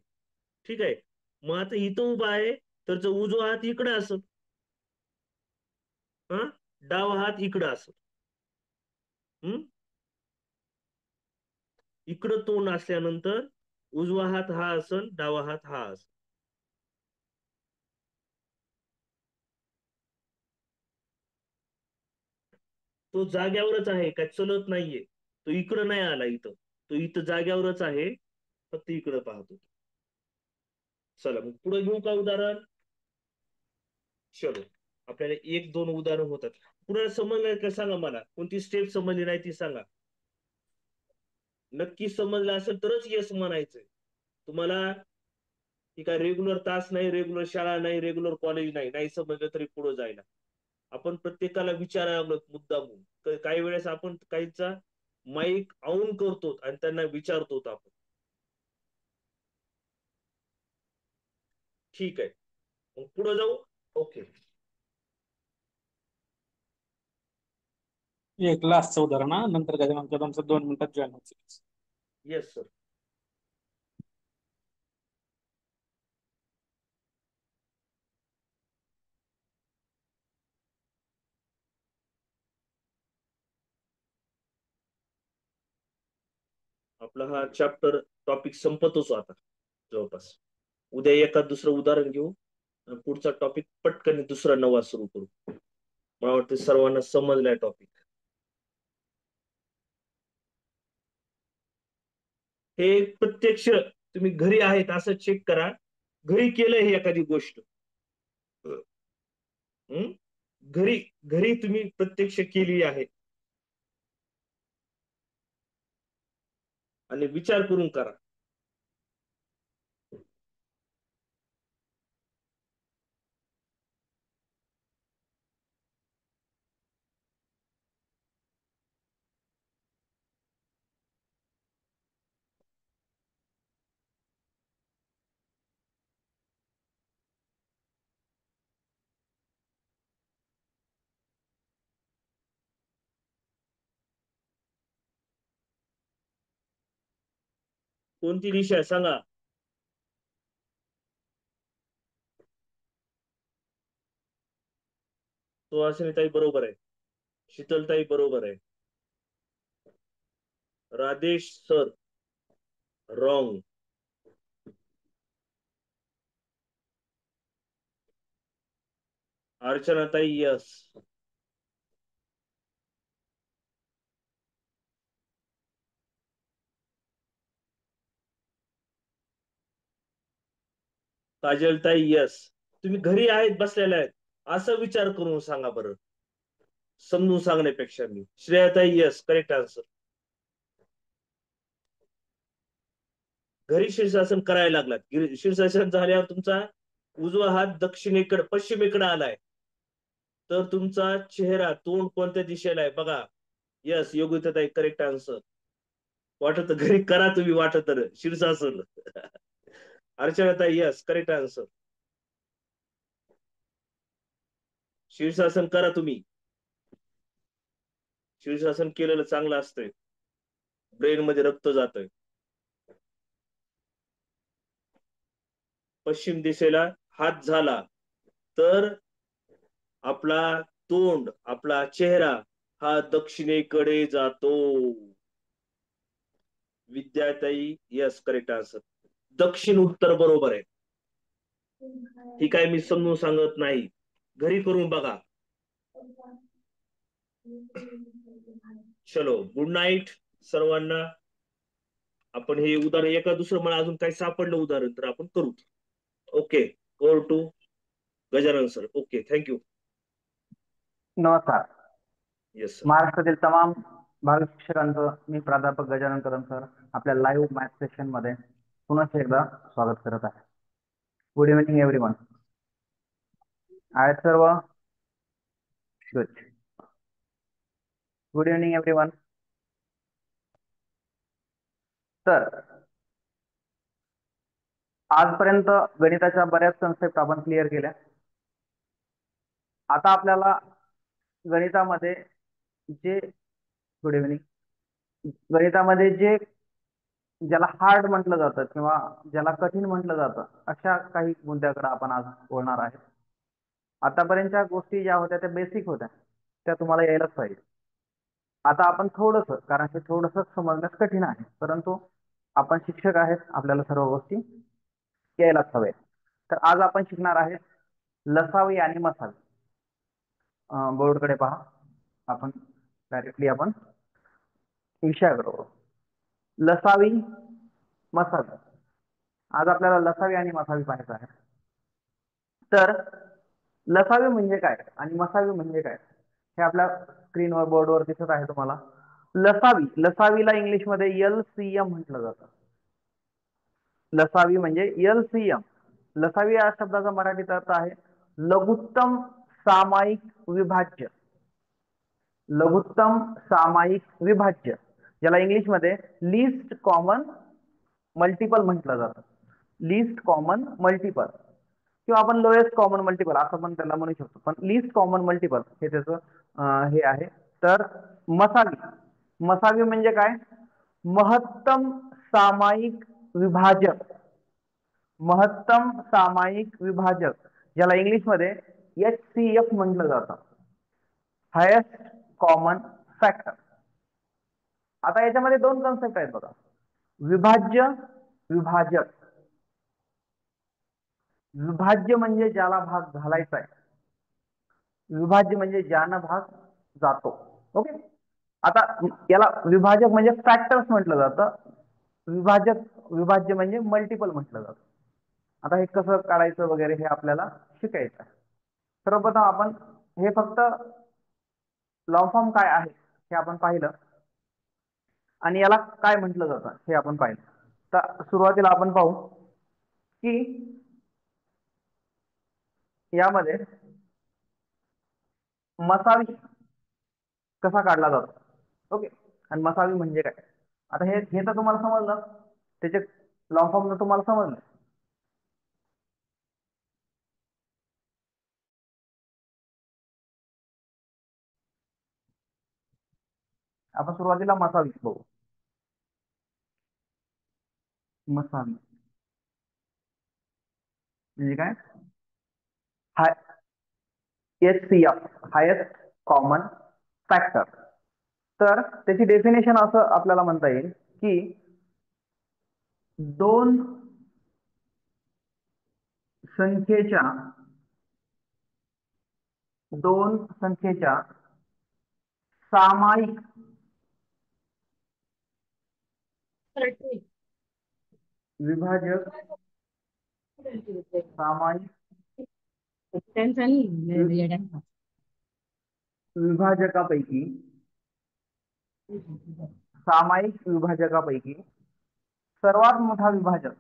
ठीक आहे. मग आता इथं उभा आहे, तर त्याचा उजवा हात इकडे असत, हा, डावा हात इकडं असत. हम्म, इकडं तोंड असल्यानंतर उजवा हात हा असल, डावा हात हा असल. तो जाग्यावरच आहे, काय चलत नाहीये. तो इकडं नाही आला, इथं तो इथं जाग्यावरच आहे, फक्त इकडं पाहतो. चला मग पुढे घेऊ का उदाहरण. चलो, आपल्याला 1-2 उदाहरण होतात. पुन्हा समजलं का सांगा, मला कोणती स्टेप समजली नाही ती सांगा. नक्की समजलं असेल तरच यस म्हणायचंय तुम्हाला. की काय रेग्युलर तास नाही, रेग्युलर शाळा नाही, रेग्युलर कॉलेज नाही, नाही समजलं तरी पुढे जायला. आपण प्रत्येकाला विचारायला लागलो मुद्दामून. काही वेळेस आपण काहींचा माईक ऑन करतो आणि त्यांना विचारतो आपण. ठीक आहे, मग पुढे जाऊ. ओके, एक लास्टचं उदाहरण, हा, नंतर गजानन कदमचं 2 मिनिटात जॉईन होईल. Yes sir. आपला हा चॅप्टर टॉपिक संपतोच आता जवळपास. उद्या एखाद दुसरं उदाहरण घेऊ आणि पुढचा टॉपिक पटकन दुसरा नवा सुरू करू. मला वाटतं सर्वांना समजलाय टॉपिक. हे प्रत्यक्ष तुम्ही घरी आहेत असं चेक करा, घरी केलंय ही एखादी गोष्ट. हम्म, घरी घरी तुम्ही प्रत्यक्ष केली आहे, आणि विचार करून करा. कोणती दिशा आहे सांगा. सुहासिनीताई बरोबर आहे. शीतलताई बरोबर आहे. Rajesh sir wrong. अर्चनाताई यस. काजलताई यस. तुम्ही घरी आहेत, बसलेल्या आहेत, असं विचार करून सांगा बरं, समजून सांगण्यापेक्षा. मी श्रेयाताई यस, करेक्ट आन्सर. घरी शीर्षासन करायला लागलात. शीर्षासन झाल्यावर तुमचा उजवा हात दक्षिणेकडे पश्चिमेकडे आलाय, तर तुमचा चेहरा तोंड कोणत्या दिशेला आहे बघा. यस योगिताताई, करेक्ट आन्सर. वाटत घरी करा तुम्ही, वाटत तर शीर्षासन. अर्चनाताई यस, करेक्ट आन्सर. शीर्षासन करा तुम्ही. शीर्षासन केलेलं चांगलं असतंय, ब्रेन मध्ये रक्त जातंय. पश्चिम दिशेला हात झाला तर आपला तोंड, आपला चेहरा हा दक्षिणेकडे जातो. विद्याताई यस, करेक्ट आन्सर. दक्षिण उत्तर बरोबर आहे. ठीक आहे, मी समजून सांगत नाही, घरी करून बघा. चलो, गुड नाईट सर्वांना. आपण हे उदाहरण एका दुसरं मला अजून काही सापडलं उदाहरण तर आपण करू. Okay, over to Gajanan sir. Okay, thank you. नमस्कार. Yes sir. महाराष्ट्रातील तमाम भावी शिक्षकांचं मी प्राध्यापक गजानन कदम सर आपल्या लाईव्ह मॅथ सेशन मध्ये पुन्हा एकदा स्वागत करत आहे. Good evening everyone. आहेत सर्व? गुड. Good evening everyone. तर आजपर्यंत गणिताच्या बऱ्याच कन्सेप्ट आपण क्लिअर केल्या. आता आपल्याला गणितामध्ये जे गुड इव्हनिंग गणितामध्ये जे ज्याला हार्ड म्हटलं जातं किंवा ज्याला कठीण म्हटलं जातं अशा काही मुद्द्याकडे आपण आज बोलणार आहे. आतापर्यंतच्या गोष्टी ज्या होत्या त्या बेसिक होत्या, त्या तुम्हाला यायलाच पाहिजे. आता आपण थोडंसं, कारण हे थोडंसं समजण्यास कठीण आहे, परंतु आपण शिक्षक आहेत, आपल्याला सर्व गोष्टी यायलाच हव्यात. तर आज आपण शिकणार आहे लसावी आणि मसावी. बोर्डकडे पहा. आपण डायरेक्टली आपण विषयाकडे वळू. लसावी मसावी. आज आपल्याला लसावी आणि मसावी पाहायचं आहे. तर लसावी म्हणजे काय आणि मसावी म्हणजे काय हे आपल्या स्क्रीनवर बोर्डवर दिसत आहे तुम्हाला. लसावीला इंग्लिशमध्ये LCM म्हटलं जातं. लसावी म्हणजे LCM. लसावी या शब्दाचा मराठीत अर्थ आहे लघुत्तम सामायिक विभाज्य. लघुत्तम सामायिक विभाज्य, ज्याला इंग्लिशमध्ये लिस्ट कॉमन मल्टिपल म्हटलं जातं. लिस्ट कॉमन मल्टिपल किंवा आपण लोएस्ट कॉमन मल्टिपल असं पण त्याला म्हणू शकतो, पण लिस्ट कॉमन मल्टिपल हे त्याचं हे आहे. तर मसावी म्हणजे काय? महत्तम सामायिक विभाजक. महत्तम सामायिक विभाजक, ज्याला इंग्लिशमध्ये HCF म्हटलं जातं. Highest common factor. आता याच्यामध्ये दोन कन्सेप्ट आहेत बघा, विभाज्य, विभाजक. विभाज्य म्हणजे ज्याला भाग घालायचा आहे, विभाज्य म्हणजे ज्यानं भाग जातो. ओके. आता याला विभाजक म्हणजे फॅक्टर्स म्हटलं जातं, विभाज्य म्हणजे मल्टिपल म्हटलं जातं. आता हे कसं काढायचं वगैरे हे आपल्याला शिकायचं आहे. सर्वप्रथम आपण हे फक्त लॉ फॉर्म काय आहे हे आपण पाहिलं आणि याला काय म्हटलं जातं हे आपण पाहिलं. तर सुरुवातीला आपण पाहू की यामध्ये मसावी कसा काढला जातो. ओके. आणि मसावी म्हणजे काय, आता हे तर तुम्हाला समजलं, त्याचे लॉ फॉर्म तुम्हाला समजलं. आपण सुरुवातीला मसावी बघू. मसावी म्हणजे काय? HCF highest common factor. तर त्याची डेफिनेशन असं आपल्याला म्हणता येईल की दोन संख्येच्या सामायिक विभाजक सामायिक विभाजकापैकी सर्वात मोठा विभाजक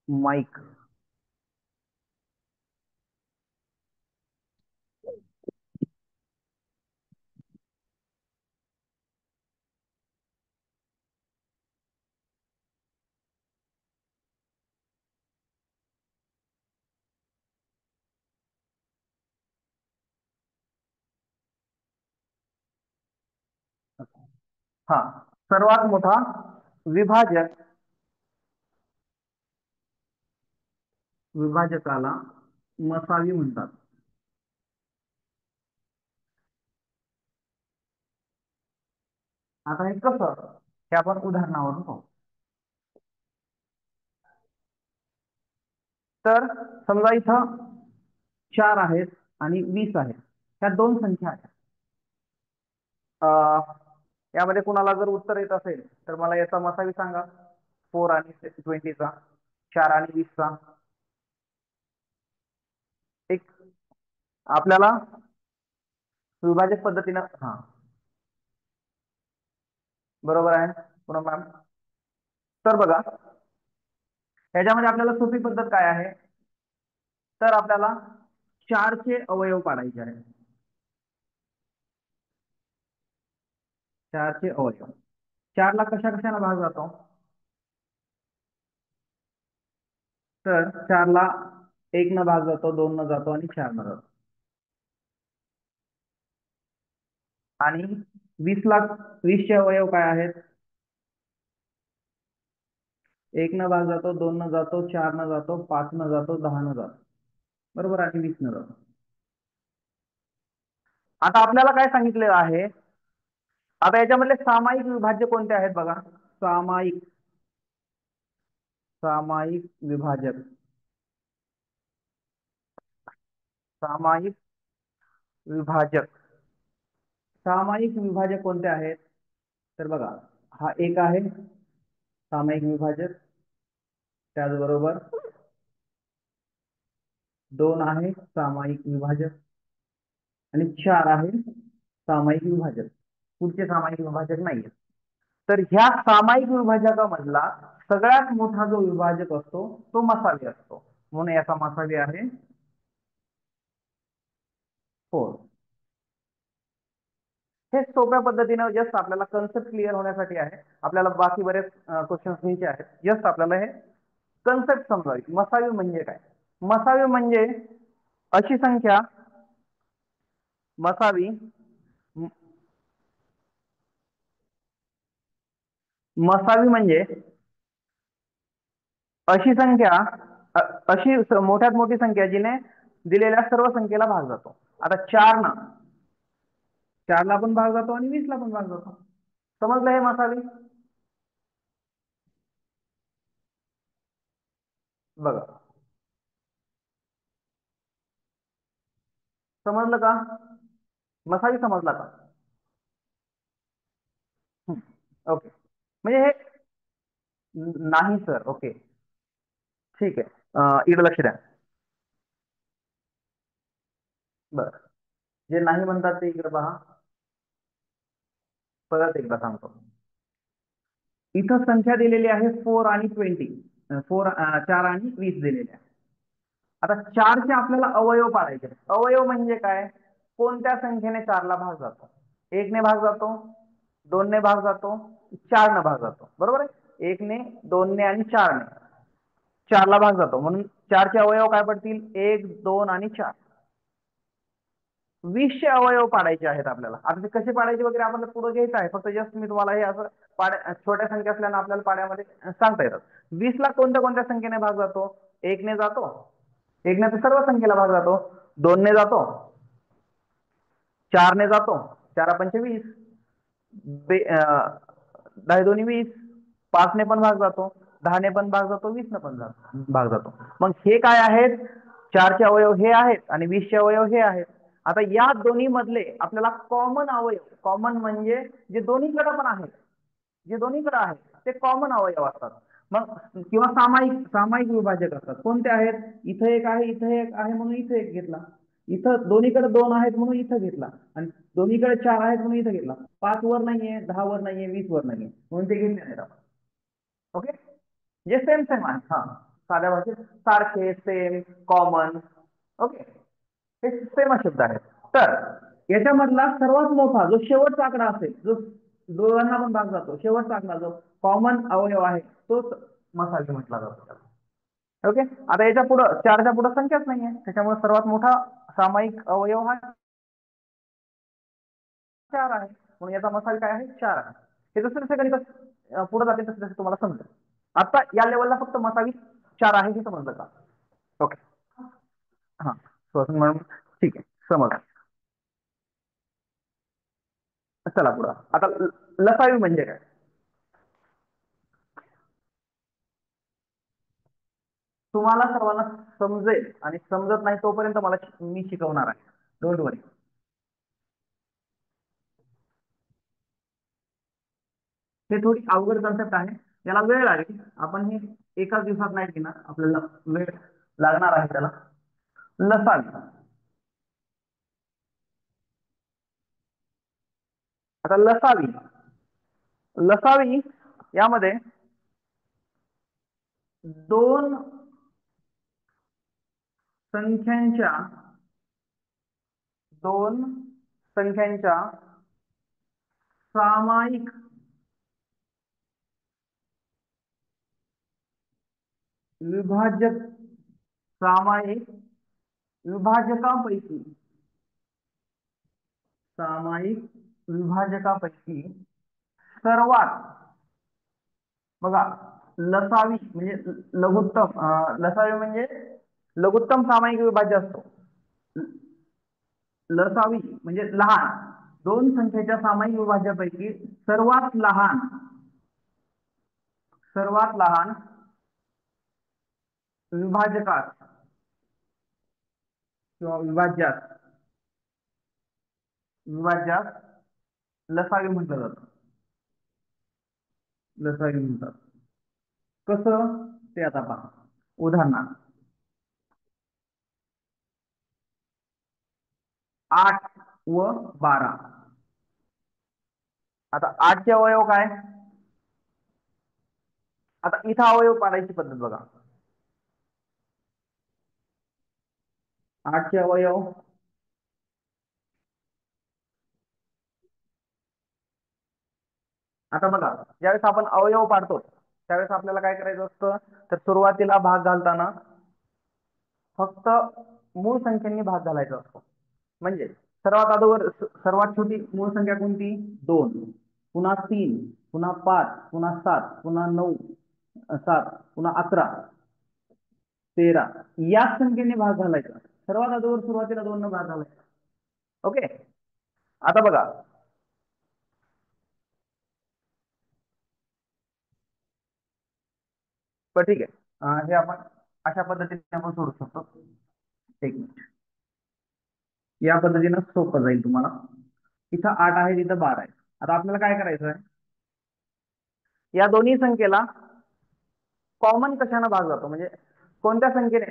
माईक हा सर्वात मोठा विभाजकाला मसावी म्हणतात. आता हे कसं हे आपण उदाहरणावरून पाहू. तर समजा इथं 4 आहेत आणि 20 आहेत, ह्या दोन संख्या आहेत. यामध्ये कुणाला जर उत्तर येत असेल तर मला याचा मसावी सांगा. 4 आणि 20चा, 4 आणि 20चा. एक आपल्याला विभाजक पद्धतीनं बरोबर आहे पुन्हा मॅम. तर बघा ह्याच्यामध्ये आपल्याला सोपी पद्धत काय आहे, तर आपल्याला 4 चे अवयव पाडायचे आहेत. 4 चे अवयव. 4 ला कशा कशाने भाग जातो, तर 4 ला 1 न भाग जातो, 2 न जातो आणि 4 न जातो. आणि 20 चे अवयव काय आहेत, 1 न भाग जातो, 2 न जातो, 4 न जातो, 5 न जातो, 10 न जातो. बरोबर, आणि 20 न जातो. आता आपल्याला काय सांगितलेलं आहे, आता याच्यामधले सामायिक विभाज्य कोणते आहेत बघा. सामायिक विभाजक कोणते आहेत, तर बघा हा एक आहे सामायिक विभाजक, त्याचबरोबर 2 आहे सामायिक विभाजक आणि 4 आहे सामायिक विभाजक. पुढचे सामायिक विभाजक नाहीये. तर ह्या सामायिक विभाजकामधला सगळ्यात मोठा जो विभाजक असतो तो मसावी असतो, म्हणून याचा मसावी आहे 4. हे सोप्या पद्धतीने जस्ट आपल्याला कन्सेप्ट क्लिअर होण्यासाठी आहे. आपल्याला बाकी बरेच क्वेश्चन्स घ्यायचे आहेत. जस्ट आपल्याला हे कन्सेप्ट समजावी. मसावी म्हणजे काय. मसावी म्हणजे अशी संख्या, मसावी म्हणजे अशी संख्या, अशी मोठ्यात मोठी संख्या जिने दिलेल्या सर्व संख्येला भाग जातो. आता 4 ला पण भाग जातो आणि 20 ला पण भाग जातो. समजलं हे मसावी. बघा समजलं का, मसावी समजला का. ओके, म्हणजे हे नाही सर. ओके ठीक आहे, इकडे लक्ष द्या. बर, जे नाही म्हणतात ते इकडे पहा. परत एकदा सांगतो. इथं संख्या दिलेली आहे 4 आणि 20. 4 आणि 20 दिलेले आहे. आता 4 चे आपल्याला अवयव पाडायचे. अवयव म्हणजे काय, कोणत्या संख्येने 4 ला भाग जातो. 1 ने भाग जातो, 2 ने भाग जातो, 4 ने भाग जातो. बरोबर आहे, 1 ने, 2 ने आणि 4 ने 4 ला भाग जातो. म्हणून 4 चे अवयव काय पडतील, 1, 2 आणि 4. 20चे अवयव पाडायचे आहेत आपल्याला. आता ते कसे पाडायचे वगैरे आपल्याला पुढे घ्यायचं आहे, फक्त जस्ट मी तुम्हाला हे असं छोट्या संख्या असल्यानं आपल्याला पाड्यामध्ये सांगता येतात. 20ला कोणत्या कोणत्या संख्येने भाग जातो? 1ने जातो, 1ने तर सर्व संख्येला भाग जातो, 2ने जातो, 4ने जातो, 4 पंचे 20, 10 दोन्ही 20, 5ने पण भाग जातो, 10ने पण भाग जातो, 20ने पण भाग जातो. मग हे काय आहेत? 4चे अवयव हे आहेत आणि 20चे अवयव हे आहेत. आता या दोन्ही मधले आपल्याला कॉमन अवयव, कॉमन म्हणजे जे दोन्हीकडे पण आहेत, जे दोन्हीकडे आहेत ते कॉमन अवयव असतात. मग किंवा सामायिक सामायिक विभाजक असतात. कोणते आहेत? इथं एक आहे, इथं एक आहे म्हणून इथं एक घेतला, इथं दोन्हीकडे 2 आहेत म्हणून इथं घेतला, आणि दोन्हीकडे 4 आहेत म्हणून इथं घेतला. 5 वर नाहीये, 10 वर नाहीये, 20 वर नाहीये म्हणून ते घेतले नाहीत आपण. ओके, जे सेम सेम आहे. हा, साध्या भाषेत सारखे, सेम, कॉमन. ओके, हे सेम शब्द आहेत. तर याच्यामधला सर्वात मोठा जो शेवटचा आकडा असेल, जो दोघांना पण भाग जातो, शेवटचा आकडा जो कॉमन अवयव आहे तोच मसाले म्हटला जातो. ओके, आता याच्या पुढं 4च्या पुढे संख्याच नाहीये, त्याच्यामुळे सर्वात मोठा सामायिक अवयव हा 4 आहे, म्हणून याचा मसाला काय आहे? 4 आहे. हे जसं जसं गणित पुढे जाते तसं तसं तुम्हाला समजेल. आता या लेवलला फक्त मसावी 4 आहे हे समजलं का? ओके, हा, म्हणून ठीक आहे, समज. चला पुढं. आता लसावी म्हणजे काय? तुम्हाला सर्वांना समजेल, आणि समजत नाही तोपर्यंत मला मी शिकवणार आहे, डोंट वरी. हे थोडी अवघड कन्सेप्ट आहे, याला वेळ लागेल. आपण हे एकाच दिवसात नाही घेणार, आपल्याला वेळ लागणार आहे त्याला. लसावी. आता लसावी, लसावी यामध्ये दोन संख्यांच्या सामायिक सामायिक विभाजकापैकी सर्वात, बघा, लसावी म्हणजे लघुत्तम, लसावी म्हणजे लघुत्तम सामायिक विभाज्य असतो. लसावी म्हणजे लहान, दोन संख्येच्या सामायिक विभाज्यापैकी सर्वात लहान विभाजकास किंवा विभाज्यास लसावी म्हटलं जातं. लसावी म्हणतात. कसं ते आता पहा. उदाहरणार्थ 8 व 12. आता 8चे अवयव काय? आता इथं अवयव पाडायची पद्धत बघा. 8चे अवयव आता बघा, ज्यावेळेस आपण अवयव पाडतो त्यावेळेस आपल्याला काय करायचं असतं, तर सुरुवातीला भाग घालताना फक्त मूळ संख्येने भाग घालायचा असतो. म्हणजे सर्वात अगोदर सर्वात छोटी मूळ संख्या कोणती? 2, पुन्हा 3, पुन्हा 5, पुन्हा 7, पुन्हा 9, 7, पुन्हा 11, 13 या संख्येने भाग घालायचा. सर्वात अगोदर सुरुवातीला 2 न भाग घालायचा. ओके, आता बघा, पण ठीक आहे, हे आपण अशा पद्धतीने आपण सोडू शकतो. एक मिनिट, या पद्धतीनं सोपं जाईल तुम्हाला. इथं 8 आहे, इथं 12 आहे. आता आपल्याला काय करायचं आहे, या दोन्ही संख्येला कॉमन कशाने भाग जातो, म्हणजे कोणत्या संख्येने,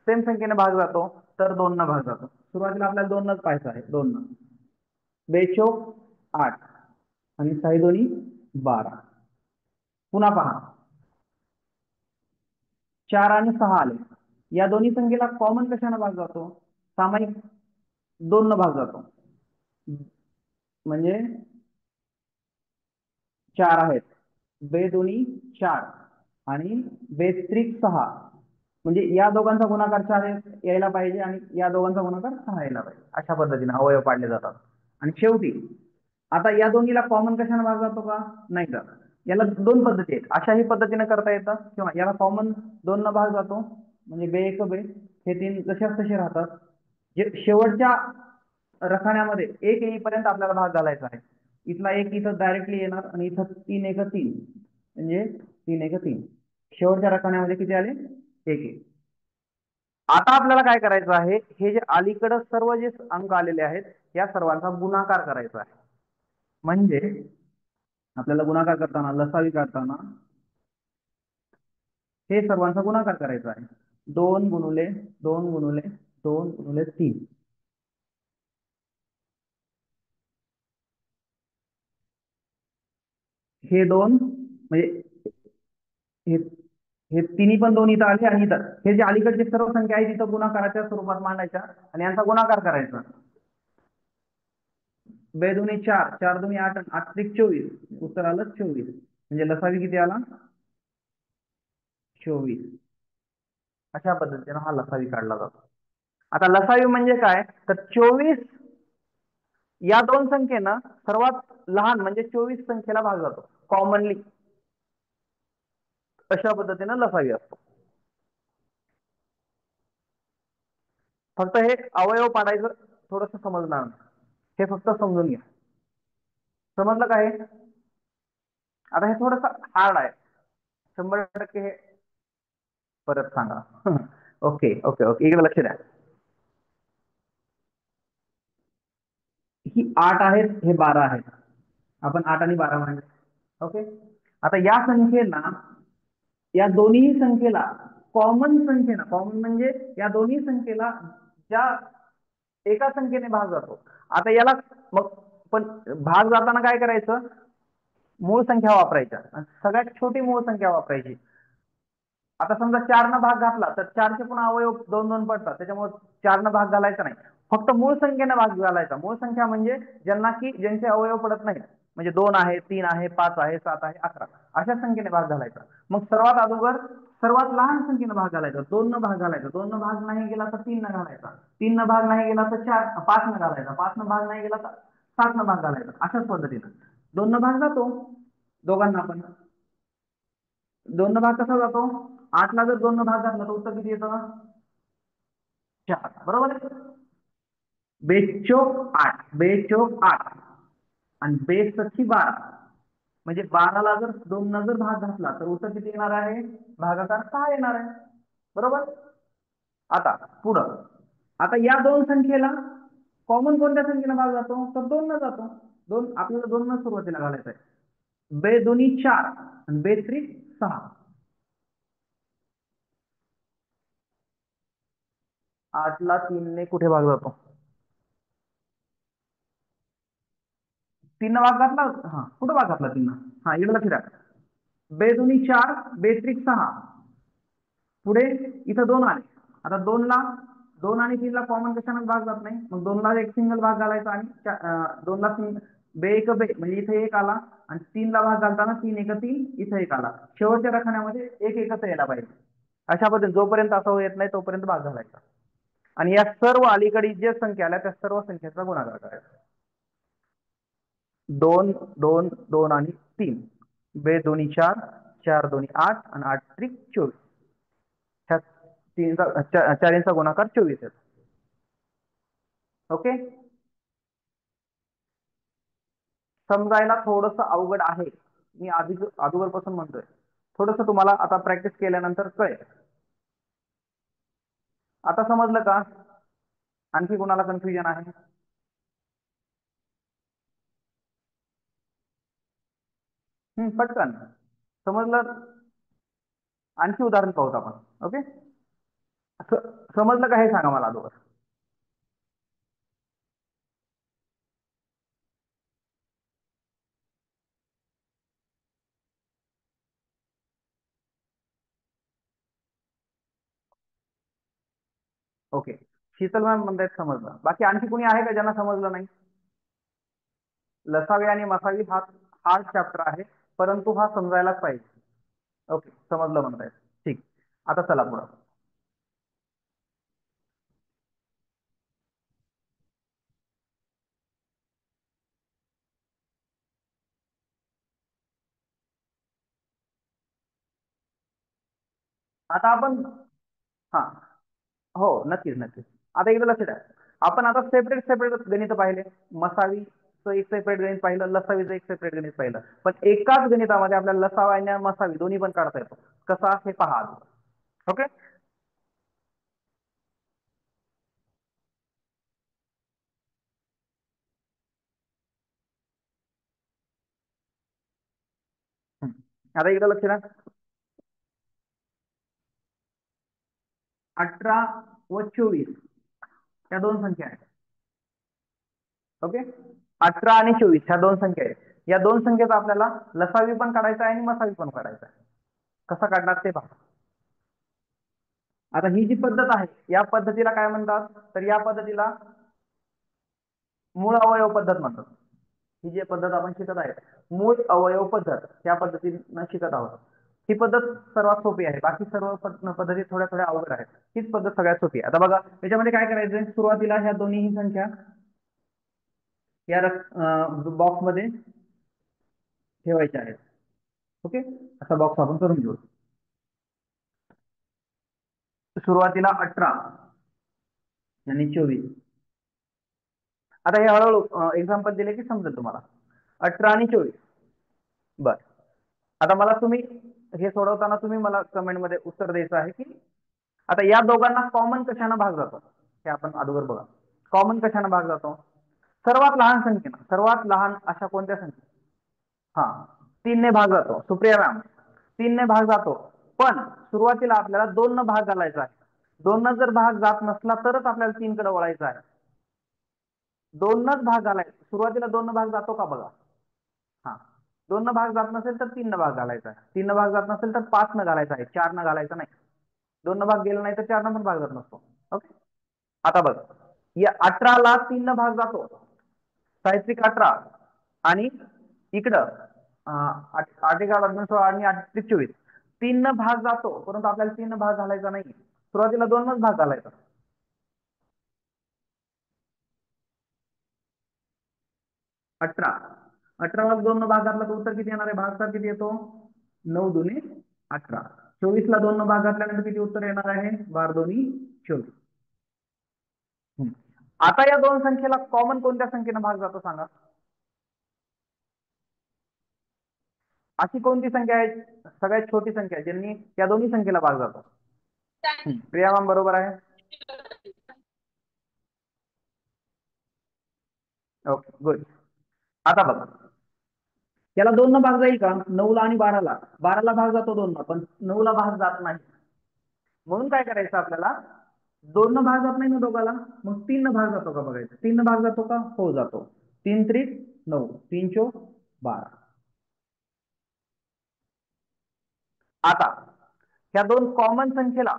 सेम संख्येने भाग जातो, तर 2 न भाग जातो. सुरुवातीला आपल्याला 2 नच पाहायचं आहे. 2 न, 2 8 आणि 6 दोन्ही 12. पुन्हा पहा, 4 आणि 6 आले. या दोन्ही संख्येला कॉमन कशाने भाग जातो, सामायिक 2 न भाग जातो. म्हणजे 4 आहेत, 2 दोन्ही 4 आणि 2 त्रिक 6 म्हणजे या दोघांचा गुणाकार 4 यायला पाहिजे आणि या दोघांचा गुणाकार 6 यायला पाहिजे. अशा पद्धतीने अवयव पाडले जातात. आणि शेवटी आता या दोन्हीला कॉमन कशाने भाग जातो का? नाही का? याला दोन पद्धती आहेत. अशाही पद्धतीने करता येतं किंवा याला कॉमन 2 न भाग जातो म्हणजे बे एक बे, हे 3 जशाच तसे राहतात. जे शेवटच्या रखान्यामध्ये 1 येईपर्यंत आपल्याला भाग घालायचा आहे. इथला 1 इथं डायरेक्टली येणार आणि इथं 3 एक 3 म्हणजे 3 एक 3. शेवटच्या रखान्यामध्ये किती आले? 1. आता आपल्याला काय करायचं आहे, हे जे अलीकडे सर्व जे अंक आलेले आहेत या सर्वांचा गुणाकार करायचा आहे. म्हणजे आपल्याला गुणाकार करताना लसावी काढताना हे सर्वांचा गुणाकार करायचा आहे. 2 गुणुले 2 गुणुले 2 गुणुले 3. हे 2 म्हणजे हे हे तिन्ही पण 2 इथं आले आणि इथं हे जे अलीकडचे सर्व संख्या आहेत तिथं गुणाकाराच्या स्वरूपात मांडायच्या आणि यांचा गुणाकार करायचा. 2 दुनी 4, 4 दुनी 8, 8 त्रिक 24. उत्तर आलं 24. म्हणजे लसावी किती आला? 24. अशा पद्धतीने हा लसावी काढला जातो. आता लसावी म्हणजे काय? तर 24 या दोन संख्येनं सर्वात लहान म्हणजे 24 संख्येला भाग जातो कॉमनली. अशा पद्धतीने लसावी असतो. फक्त हे अवयव पाडायचं थोडस समजणार नाही, हे फक्त समजून घ्या. समजलं काय? आता हे थोडस हार्ड आहे, 100% हे परत सांगा. ओके ओके ओके, इकडे लक्ष द्या. ही 8 आहेत, हे 12 आहेत. आपण 8 आणि 12 मांडले. ओके. आता या संख्येला, या दोन्ही संख्येला कॉमन संख्येला, कॉमन म्हणजे या दोन्ही संख्येला ज्या एका संख्येने भाग जातो. आता याला मग पण भाग जाताना काय करायचं? मूळ संख्या वापरायच्या, सगळ्यात छोटी मूळ संख्या वापरायची. आता समजा 4 न भाग घातला तर 4चे पुन्हा अवयव 2-2 पडतात, त्याच्यामुळे 4 न भाग घालायचा नाही, फक्त मूळ संख्येने भाग घालायचा. मूळ संख्या म्हणजे ज्यांचे अवयव पडत नाहीत, म्हणजे 2 आहे, 3 आहे, 5 आहे, 7 आहे, 11 अशा संख्येने भाग घालायचा. मग सर्वात अगोदर सर्वात लहान संख्येने भाग घालायचा, 2 न भाग घालायचा, 2 न भाग नाही गेला तर 3 न घालायचा, 3 न भाग नाही गेला तर 5 न घालायचा, 5 न भाग नाही गेला तर 7 न भाग घालायचा. अशाच पद्धतीनं 2 न भाग जातो दोघांना पण. 2 न भाग कसा जातो? 8 ला जर 2 न भाग घातला तर उत्तर किती येतं? 4. बरोबर आहे. बेचोक 8, बेचोक 8 आणि बेसखी 12 म्हणजे 12 ला जर 2 न जर भाग घातला तर उत्तर किती येणार आहे? भागाकार 6 येणार आहे. बरोबर. आता पुढं, आता या दोन संख्येला कॉमन कोणत्या संख्येला भाग जातो? तर 2 न जातो. आपल्याला 2 न सुरुवातीला घालायचं आहे. बे दोन्ही 4 आणि बे त्रिक 6. 8 ला 3 ने कुठे भाग जातो? 3 न भाग घातला. हा, कुठं भाग घातला 3 न? हा, इकडे लक्ष द्या. बे दोन्ही 4, बे त्रिक 6. पुढे इथं 2 आले. आता 2 ला 2 आणि 3 ला कॉमन कशाने भाग जात नाही, मग 2 ला एक सिंगल भाग घालायचा आणि 2 ला बे एक बे म्हणजे इथे 1 आला आणि 3 ला भाग घालताना 3 एक 3 इथे 1 आला. शेवटच्या रखान्यामध्ये 1 एकच यायला पाहिजे. अशा पद्धतीने जोपर्यंत असं येत नाही तोपर्यंत भाग घालायचा आणि या सर्व अलीकडे जे संख्या आल्या त्या सर्व संख्येचा गुणाकार करायचा. 2 2 2 आणि 3. बे दोन्ही 4, 4 दोन्ही 8 आणि 8 त्रिक 24. ह्या 4 गुणाकार 24 येतो. ओके. समजायला थोडस अवघड आहे, मी अगोदरपासून म्हणतोय. थोडस तुम्हाला आता प्रॅक्टिस केल्यानंतर कळेल. आता समजलं का? आणखी कोणाला कन्फ्युजन आहे? पटकन समजलं. आणखी उदाहरण पाहूत आपण. ओके. समजलं का हे सांगा मला अगोदर. ओके. शीतल मॅम म्हणतायत समजलं. बाकी आणखी कोणी आहे का ज्यांना समजलं नाही? लसावी आणि मसावी हा हार्ड चॅप्टर आहे, परंतु हा समजायलाच पाहिजे. ओके, समजलं म्हणतायत. ठीक. आता चला पुढं. आता आपण हा हो नक्कीच नक्कीच. आता एकदा लक्ष द्या, आपण आता सेपरेट सेपरेट गणित पाहिले. मसावीचं एक सेपरेट गणित पाहिलं, लसावीचं एक सेपरेट गणित पाहिलं. पण एकाच गणितामध्ये आपल्याला लसावा आणि मसावी दोन्ही पण काढता येतो. कसा हे पहा. ओके. आता एकदा लक्ष द्या, 18 व 24 या दोन संख्या आहेत. ओके. 18 आणि 24 ह्या दोन संख्या आहेत. या दोन संख्येचा आपल्याला लसावी पण काढायचा आहे आणि मसावी पण काढायचा आहे. कसा काढणार ते पहा. आता ही जी पद्धत आहे या पद्धतीला काय म्हणतात, तर या पद्धतीला मूळ अवयव पद्धत म्हणतात. ही जी पद्धत आपण शिकत आहे मूळ अवयव पद्धत, या पद्धतीनं शिकत आहोत. ही पद्धत सर्वात सोपी आहे. बाकी सर्व पद्धती थोड्या थोड्या अवघड आहेत. हीच पद्धत सगळ्यात सोपी आहे. आता बघा याच्यामध्ये काय करायचं, सुरुवातीला ह्या दोन्ही संख्या या बॉक्स मध्ये ठेवायच्या आहेत. ओके. असा बॉक्स आपण करून घेऊ. सुरुवातीला 18 आणि 24. आता हे हळूहळू एक्झाम्पल दिले की समजेल तुम्हाला. 18 आणि 24. बर. आता मला तुम्ही हे सोडवताना तुम्ही मला कमेंट मध्ये उत्तर द्यायचं आहे की आता या दोघांना कॉमन कशाने भाग जातो, हे आपण अगोदर बघा. कॉमन कशाने भाग जातो, सर्वात लहान संख्येनं. सर्वात लहान अशा कोणत्या संख्या, हा 3 ने भाग जातो. सुप्रिया मॅम 3 ने भाग जातो. पण सुरुवातीला आपल्याला 2 न भाग घालायचा आहे. 2 न जर भाग जात नसला तरच आपल्याला 3 कडे वळायचं आहे. 2 नच भाग घालायचा. सुरुवातीला 2 न भाग जातो का बघा. हा 2 न भाग जात नसेल तर 3 न भाग घालायचा आहे. 3 न भाग जात नसेल तर 5 न घालायचा आहे. 4 न घालायचा नाही. 2 न भाग गेला नाही तर 4 न पण भाग जात नसतो. ओके. आता बघ या 18 ला 3 न भाग जातो. साहित्रिक 18 आणि इकडं 8 एका 16 आणि 8 24 3 न भाग जातो. परंतु आपल्याला 3 न भाग घालायचा नाही. सुरुवातीला 2 नच भाग घालायचा. 18 ला 2 न भाग घातला तर उत्तर किती येणार आहे, भागाकार किती येतो, 9 दुनी 18. 24 ला 2 न भाग घातल्यानंतर किती उत्तर येणार आहे, 12 दुनी 24. आता या दोन संख्येला कॉमन कोणत्या संख्येने भाग जातो सांगा. अशी कोणती संख्या आहे सगळ्यात छोटी संख्या ज्यांनी या दोन्ही संख्येला भाग जातो. प्रिया मॅम बरोबर आहे. Okay good. आता बघा याला 2 न भाग जाईल का, 9 ला आणि 12 ला. 12 ला भाग जातो 2 न, पण 9 ला भाग जात नाही. म्हणून काय करायचं आपल्याला, 2 न भाग जात नाही ना दोघाला, मग 3 न भाग जातो का बघायचं. 3 न भाग जातो का, हो जातो. 3 त्रिक 9, 3 चोक 12. आता या दोन कॉमन संख्येला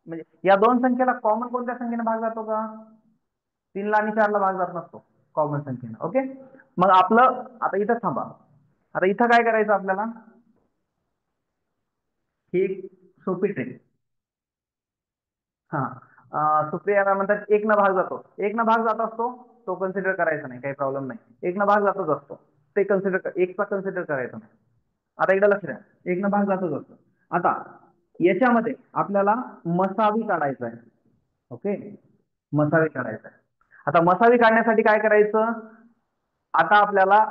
म्हणजे या दोन संख्येला कॉमन कोणत्या संख्येने भाग जातो का, 3 ला आणि 4 ला भाग जात नसतो कॉमन संख्येने. ओके. मग आपलं आता इथं थांबा. आता इथं काय करायचं आपल्याला, ही एक सोपी ट्रिक. हा सुप्रिया मॅम म्हणतात 1 न भाग जातो. 1 न भाग जात असतो तो कन्सिडर करायचा नाही, काही प्रॉब्लेम नाही. 1 न भाग जातच असतो ते कन्सिडर, 1 चा कन्सिडर करायचा नाही. आता एकदा लक्ष द्या, 1 न भाग जातच असतो. आता याच्यामध्ये आपल्याला मसावी काढायचा आहे. ओके. मसावी काढायचा आहे. आता मसावी काढण्यासाठी काय करायचं, आता आपल्याला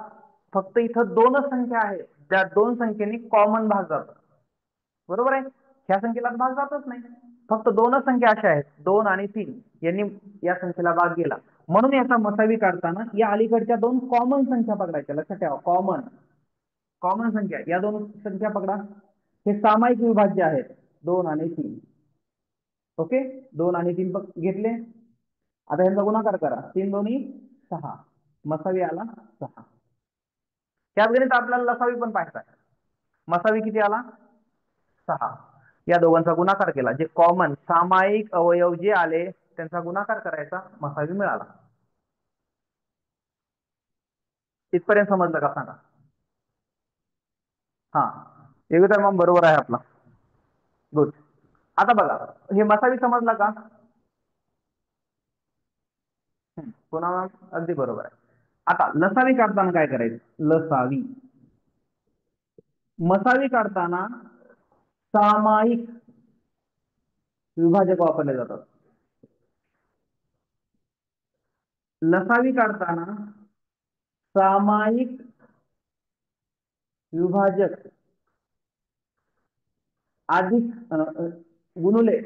फक्त इथं 2च संख्या आहेत त्या 2 संख्येनी कॉमन भाग जातो. बरोबर आहे. ह्या संख्येला भाग जातच नाही. फक्त 2च संख्या अशा आहेत 2 आणि 3 यांनी या संख्येला भाग गेला. म्हणून याचा मसावी काढताना या अलीकडच्या 2 कॉमन संख्या पकडायच्या. लक्षात ठेवा कॉमन कॉमन संख्या या 2 संख्या पकडा. हे सामायिक विभाज्य आहेत 2 आणि 3. ओके. 2 आणि 3 घेतले. आता यांचा गुणाकार करा. 3 दोन्ही 6, मसावी आला 6. त्याच गणित आपल्याला लसावी पण पाहायचा आहे. मसावी किती आला, 6. या दोघांचा गुणाकार केला, जे कॉमन सामायिक अवयव जे आले त्यांचा गुणाकार करायचा, मसावी मिळाला. इथपर्यंत समजलं का सांगा. हा योगिता मॅम बरोबर आहे आपला. गुड. आता बघा हे मसावी समजला का, पुन्हा अगदी बरोबर आहे. आता लसावी काढताना काय करायचं, लसावी मसावी काढताना सामायिक विभाजक वापरले जातात. लसावी काढताना सामायिक विभाजक अधिक गुणुले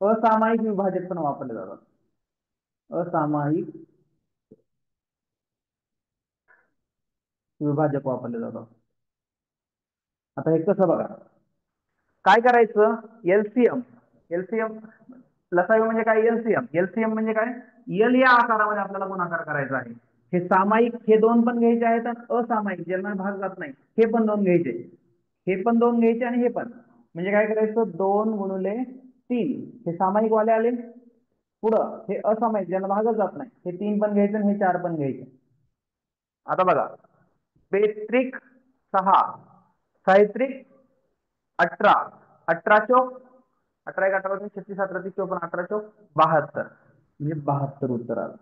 असामायिक विभाजक पण वापरले जातात. असामायिक विभाजक वापरले जातात. आता हे कसं बघा, काय करायचं, एलसीएम एलसीएम लसावी म्हणजे काय, एलसीएम एलसीएम म्हणजे काय, एल या आकारामध्ये आपल्याला गुणाकार करायचा आहे. हे सामायिक हे दोन पण घ्यायचे आहेत आणि असामायिक ज्यांना भाग जात नाही हे पण दोन घ्यायचे, हे पण दोन घ्यायचे आणि हे पण. म्हणजे काय करायचं, 2 गुणिले 3 हे सामायिक वाले आले, पुढं हे असामायिक ज्यांना भागच जात नाही हे 3 पण घ्यायचे आणि हे 4 पण घ्यायचे. आता बघा, बेत्रिक 6, साहित्रिक 18, 18 चौक 18 एक 18 36 17 30 54 18 चौक 72, म्हणजे 72 उत्तर आलं.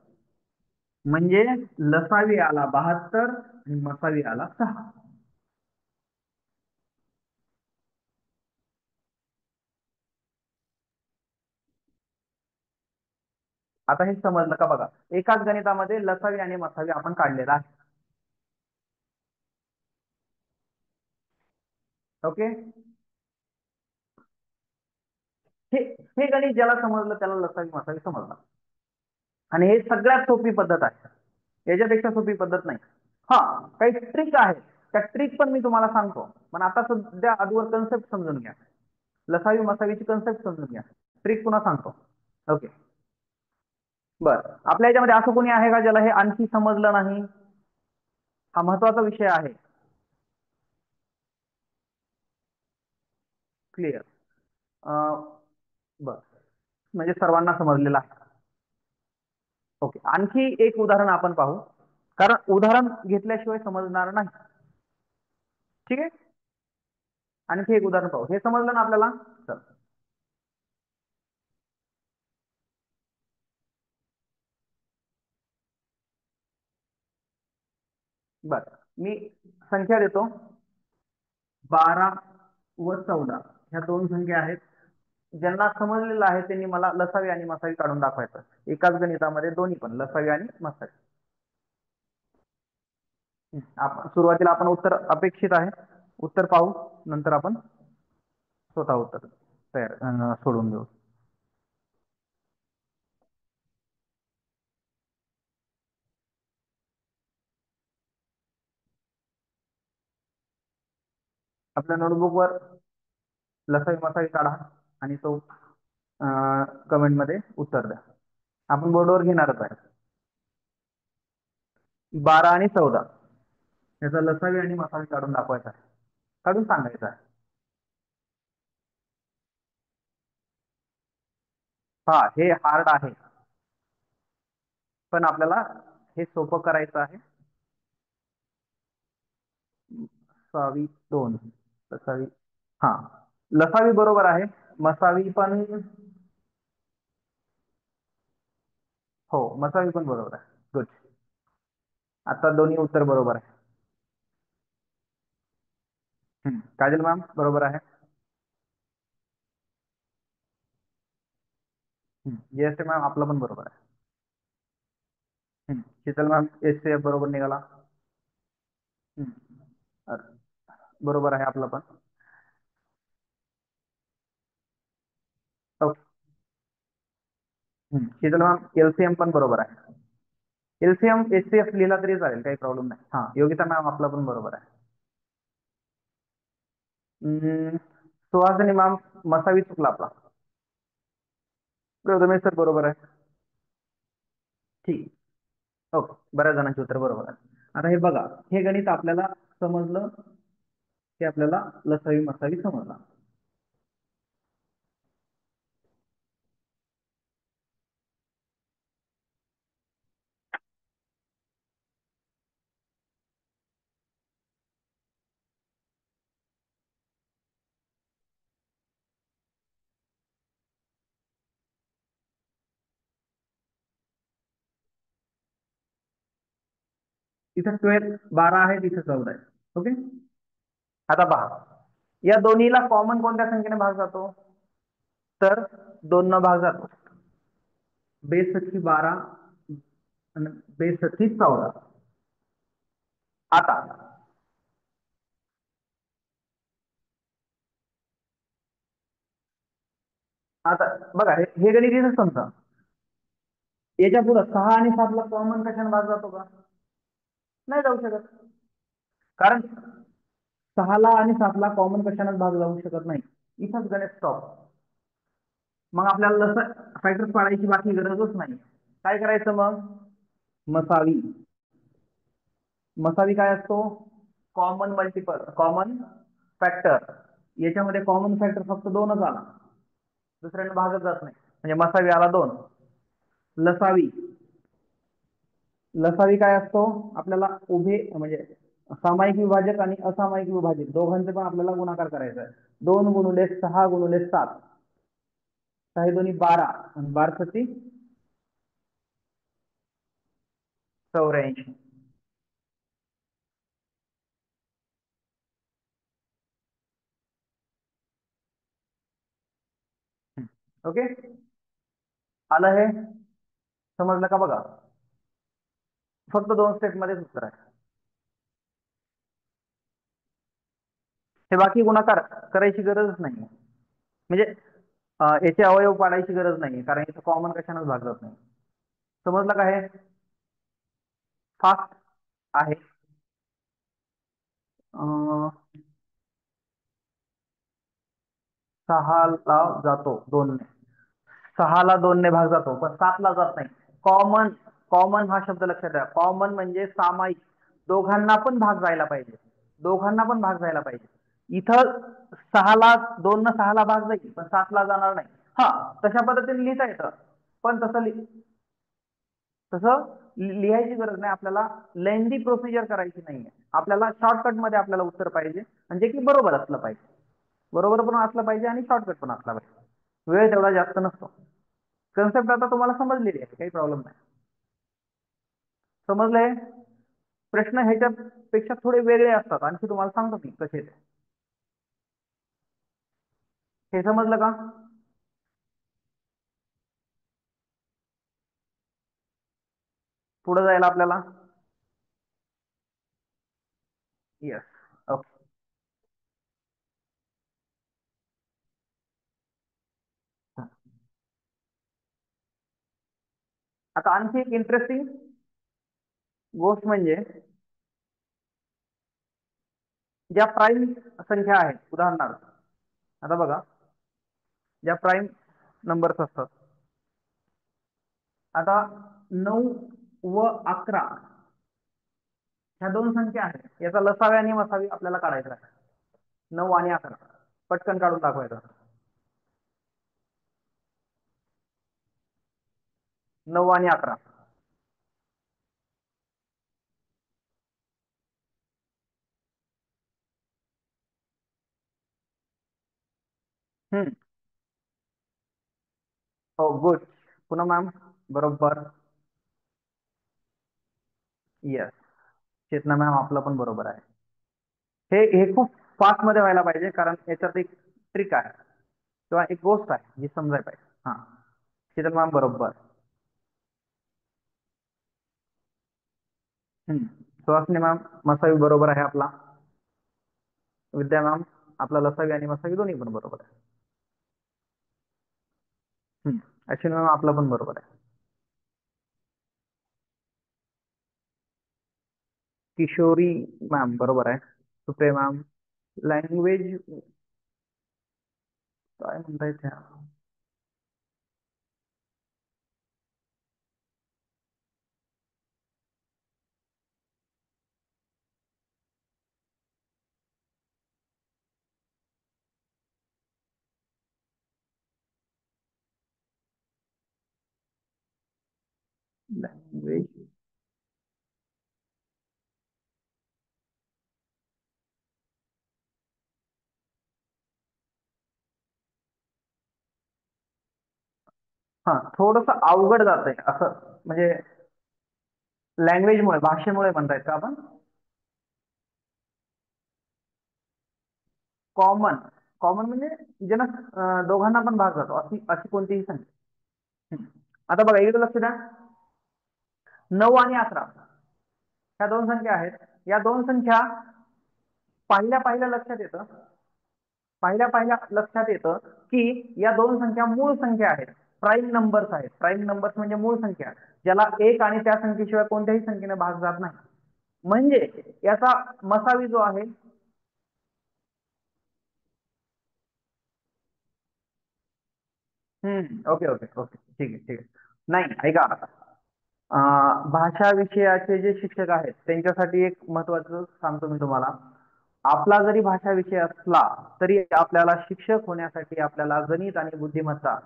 म्हणजे लसावी आला 72 आणि मसावी आला 6. आता हे समजलं का बघा, एकाच गणितामध्ये लसावी आणि मसावी आपण काढलेला आहे. ओके, हे हे गणित ज्याला समजलं त्याला लसावी मसावी समजला. आणि हे सगळ्यात सोपी पद्धत आहे, याच्यापेक्षा सोपी पद्धत नाही. हा, काही ट्रिक आहे, त्या ट्रिक पण मी तुम्हाला सांगतो, पण आता सध्या आधीवर कन्सेप्ट समजून घ्या. लसावी मसावीची कन्सेप्ट समजून घ्या, ट्रिक पुन्हा सांगतो. ओके, बर, आपल्या याच्यामध्ये असं कोणी आहे का ज्याला हे आणखी समजलं नाही? हा महत्वाचा विषय आहे. क्लिअर, बर, म्हणजे सर्वांना समजलेलं आहे. ओके, आणखी एक उदाहरण आपण पाहू, कारण उदाहरण घेतल्याशिवाय समजणार नाही. ठीक आहे, आणखी एक उदाहरण पाहू. हे समजलं ना आपल्याला? चल, बर, मी संख्या देतो, 12 व 14 ह्या दोन संख्या आहेत. ज्यांना समजलेलं आहे त्यांनी मला लसावी आणि मसावी काढून दाखवायचं, एकाच गणितामध्ये दोन्ही पण लसावी आणि मसावी. आपण सुरुवातीला आपण उत्तर अपेक्षित आहे, उत्तर पाहू, नंतर आपण स्वतः उत्तर तयार सोडून देऊ. आपल्या नोटबुकवर लसावी मसावी काढा आणि तो कमेंट मध्ये उत्तर द्या. आपण बोर्डवर घेणारच आहे. 12 आणि 14 याचा लसावी आणि मसावी काढून दाखवायचा आहे, काढून सांगायचा आहे. हा, हे हार्ड आहे, पण आपल्याला हे सोपं करायचं आहे. लसावी 2 लसावी, हा, लसावी बरोबर आहे, मसावी पण, हो मसावी पण बरोबर आहे. गुड, आता दोन्ही उत्तर बरोबर आहे. काजल मॅम बरोबर आहे. जयश्री मॅम आपला पण बरोबर आहे. शीतल मॅम एससीएफ बरोबर निघाला. बरोबर आहे आपला पण. ओके, शीतल मॅम एलसीएम पण बरोबर आहे. एलसीएम एचसीएफ लिहिला तरी चालेल, काही प्रॉब्लेम नाही. हा, योगिता मॅम आपला पण बरोबर आहे. सुहासिनी मॅम मसावी चुकला आपला. रमेश सर बरोबर आहे. ठीक, ओके, बऱ्याच जणांचे उत्तर बरोबर आहे. आता हे बघा, हे गणित आपल्याला समजलं की आपल्याला लसावी मसावी समजला. इथं 12 आहे, तिथं 14 आहे. ओके, आता पहा, या दोन्हीला कॉमन कोणत्या संख्येने भाग जातो? तर 2 न भाग जातो. बेसची 12 आणि बेसची 14. आता आता बघा हे गणित इथं समजा. याच्या पुढे 6 आणि 7 ला कॉमन कशाने भाग जातो का? नाही जाऊ शकत. कारण 6 ला आणि 7 ला कॉमन कशाने भाग जाऊ शकत नाही. इथंच गणित स्टॉप. मग आपल्याला जसं फॅक्टर्स पाडायची बाकी गरजच नाही. काय करायचं मग? मसावी. मसावी काय असतो? Common multiple, common factor. याच्यामध्ये कॉमन फॅक्टर फक्त 2च आला, दुसऱ्याने भागच जात नाही, म्हणजे मसावी आला 2. लसावी. लसावी काय असतो? आपल्याला उभे म्हणजे सामायिक विभाजक आणि असामायिक विभाजक दोघांचे पण आपल्याला गुणाकार करायचा आहे. 2 गुणिले 6 गुणिले 7, 6 दोन्ही 12 आणि 12 साठी 84. ओके, आलं हे? समजलं का? बघा फक्त 2 स्टेप मध्येच उत्तर आहे. हे बाकी गुणाकार करायची गरजच नाही, म्हणजे याचे अवयव पाडायची गरज नाही, कारण इथं कॉमन कशानेच भागत नाही. समजलं का? हे फास्ट आहे. 6 ला जातो 2 ने, 6 ला 2 ने भाग जातो, पण 7 ला जात नाही. कॉमन, कॉमन हा शब्द लक्षात द्या. कॉमन म्हणजे सामायिक, दोघांना पण भाग जायला पाहिजे, दोघांना पण भाग जायला पाहिजे. इथं 6 ला 2 न 6 ला भाग जाईल, पण 7 ला जाणार नाही. हा, तशा पद्धतीने लिहिता येतं, पण तसं लिहायची गरज नाही. आपल्याला लेंदी प्रोसिजर करायची नाहीये. आपल्याला शॉर्टकट मध्ये आपल्याला उत्तर पाहिजे, म्हणजे की बरोबर असलं पाहिजे, बरोबर पण असलं पाहिजे आणि शॉर्टकट पण असला पाहिजे. वेळ तेवढा जास्त नसतो. कन्सेप्ट आता तुम्हाला समजलेली आहे, काही प्रॉब्लेम नाही. समजलंय? प्रश्न ह्याच्यापेक्षा थोडे वेगळे असतात, आणखी तुम्हाला सांगतो मी कसे ते. हे समजलं का? पुढे जायला आपल्याला. Yes, okay. आता आणखी एक इंटरेस्टिंग गोष्ट म्हणजे ज्या प्राईम संख्या आहेत, उदाहरणार्थ आता बघा, ज्या प्राईम नंबर्स असतात, आता 9 व 11 ह्या 2 संख्या आहेत. याचा लसावी आणि मसावी आपल्याला काढायचा आहे. 9 आणि 11 पटकन काढून दाखवायचा. 9 आणि 11. हो, गुड. पुन्हा मॅम, बरोबर. येस, चेतना मॅम, आपलं पण बरोबर आहे. हे खूप फास्ट मध्ये व्हायला पाहिजे, कारण याच्यात एक ट्रिक आहे किंवा एक गोष्ट आहे जी समजायला पाहिजे. हा, चेतना मॅम बरोबर. सुहासिनी मॅम, मसावी बरोबर आहे आपला. विद्या मॅम, आपला लसावी आणि मसावी दोन्ही पण बरोबर आहे. अश्विनी मॅम, आपला पण बरोबर आहे. किशोरी मॅम बरोबर आहे. सुप्रे मॅम, लँग्वेज काय म्हणताय त्या? लँग्वेज हा, थोडस अवघड जात आहे असं, म्हणजे लँग्वेजमुळे, भाषेमुळे म्हणतायत का आपण? कॉमन, कॉमन म्हणजे ज्यांना दोघांना पण भाग जातो अशी अशी कोणतीही संख्या. आता बघा इकडे लक्ष द्या, 9 आणि 11 ह्या दोन संख्या आहेत. या दोन संख्या पहिल्या पहिल्या लक्षात येतं की या दोन संख्या मूळ संख्या आहेत, प्राईम नंबर्स आहेत. प्राईम नंबर्स म्हणजे मूळ संख्या, ज्याला एक आणि त्या संख्येशिवाय कोणत्याही संख्येने भाग जात नाही. म्हणजे याचा मसावी जो आहे ओके ओके ओके ठीक आहे ठीक आहे. नाही ऐका, भाषा विषयाचे जे शिक्षक आहेत त्यांच्यासाठी एक महत्वाचं सांगतो मी तुम्हाला. आपला जरी भाषा विषय असला तरी आपल्याला शिक्षक होण्यासाठी आपल्याला गणित आणि बुद्धिमत्ता,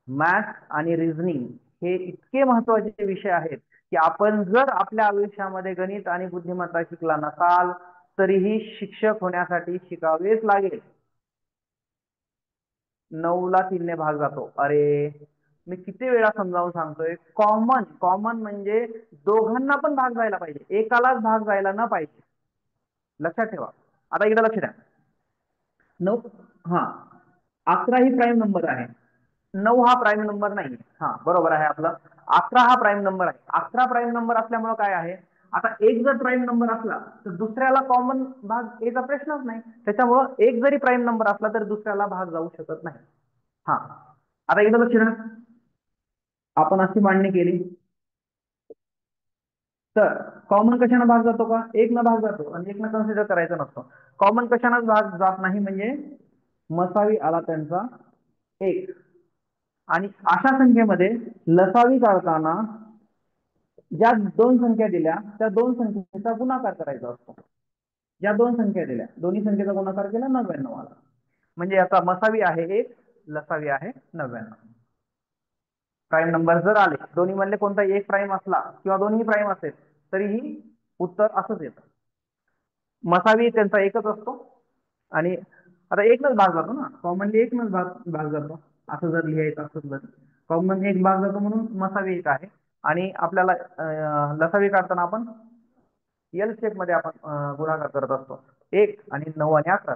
मॅथ्स आणि रिझनिंग हे इतके महत्वाचे विषय आहेत की आपण जर आपल्या आयुष्यामध्ये गणित आणि बुद्धिमत्ता शिकला नसाल तरीही शिक्षक होण्यासाठी शिकावेच लागेल. 9 ला 3 ने भाग जातो. अरे मी किती वेळा समजावून सांगतोय, कॉमन कॉमन म्हणजे दोघांना पण भाग जायला पाहिजे, एकालाच भाग जायला न पाहिजे. लक्षात ठेवा. आता इकडे लक्ष द्या, 9 हा 11 ही प्राईम नंबर आहे, 9 हा प्राईम नंबर नाही. हा बरोबर आहे आपलं, 11 हा प्राईम नंबर आहे. 11 प्राईम नंबर असल्यामुळे काय आहे, आता एक जर प्राईम नंबर असला तर दुसऱ्याला कॉमन भाग याचा प्रश्नच नाही. त्याच्यामुळं एक जरी प्राईम नंबर असला तर दुसऱ्याला भाग जाऊ शकत नाही. हा आता इकडे लक्ष द्या, आपण अशी मांडणी केली तर कॉमन कशाने भाग जातो का, एक न भाग जातो आणि एक न कन्सिडर करायचा नसतो. कॉमन कशाने भाग जात नाही म्हणजे मसावी आला त्यांचा एक. आणि अशा संख्येमध्ये लसावी काढताना ज्या दोन संख्या दिल्या त्या दोन संख्येचा गुणाकार करायचा असतो. ज्या दोन संख्या दिल्या दोन्ही संख्येचा गुणाकार केला 99 आला. म्हणजे याचा मसावी आहे एक, लसावी आहे 99. प्राईम नंबर जर आले दोन्ही मधले कोणता एक प्राईम असला किंवा दोन्ही प्राईम असेल तरीही उत्तर असंच येतं. मसावी त्यांचा एकच असतो आणि आता एकच भाग जातो ना, कॉमनली एकच भाग जातो. असं जर लिहायचं असं जर कॉमन एक भाग जातो म्हणून मसावी एक आहे. आणि आपल्याला लसावी काढताना आपण एल शेप मध्ये आपण गुणाकार करत असतो, 1 आणि 9 आणि 11.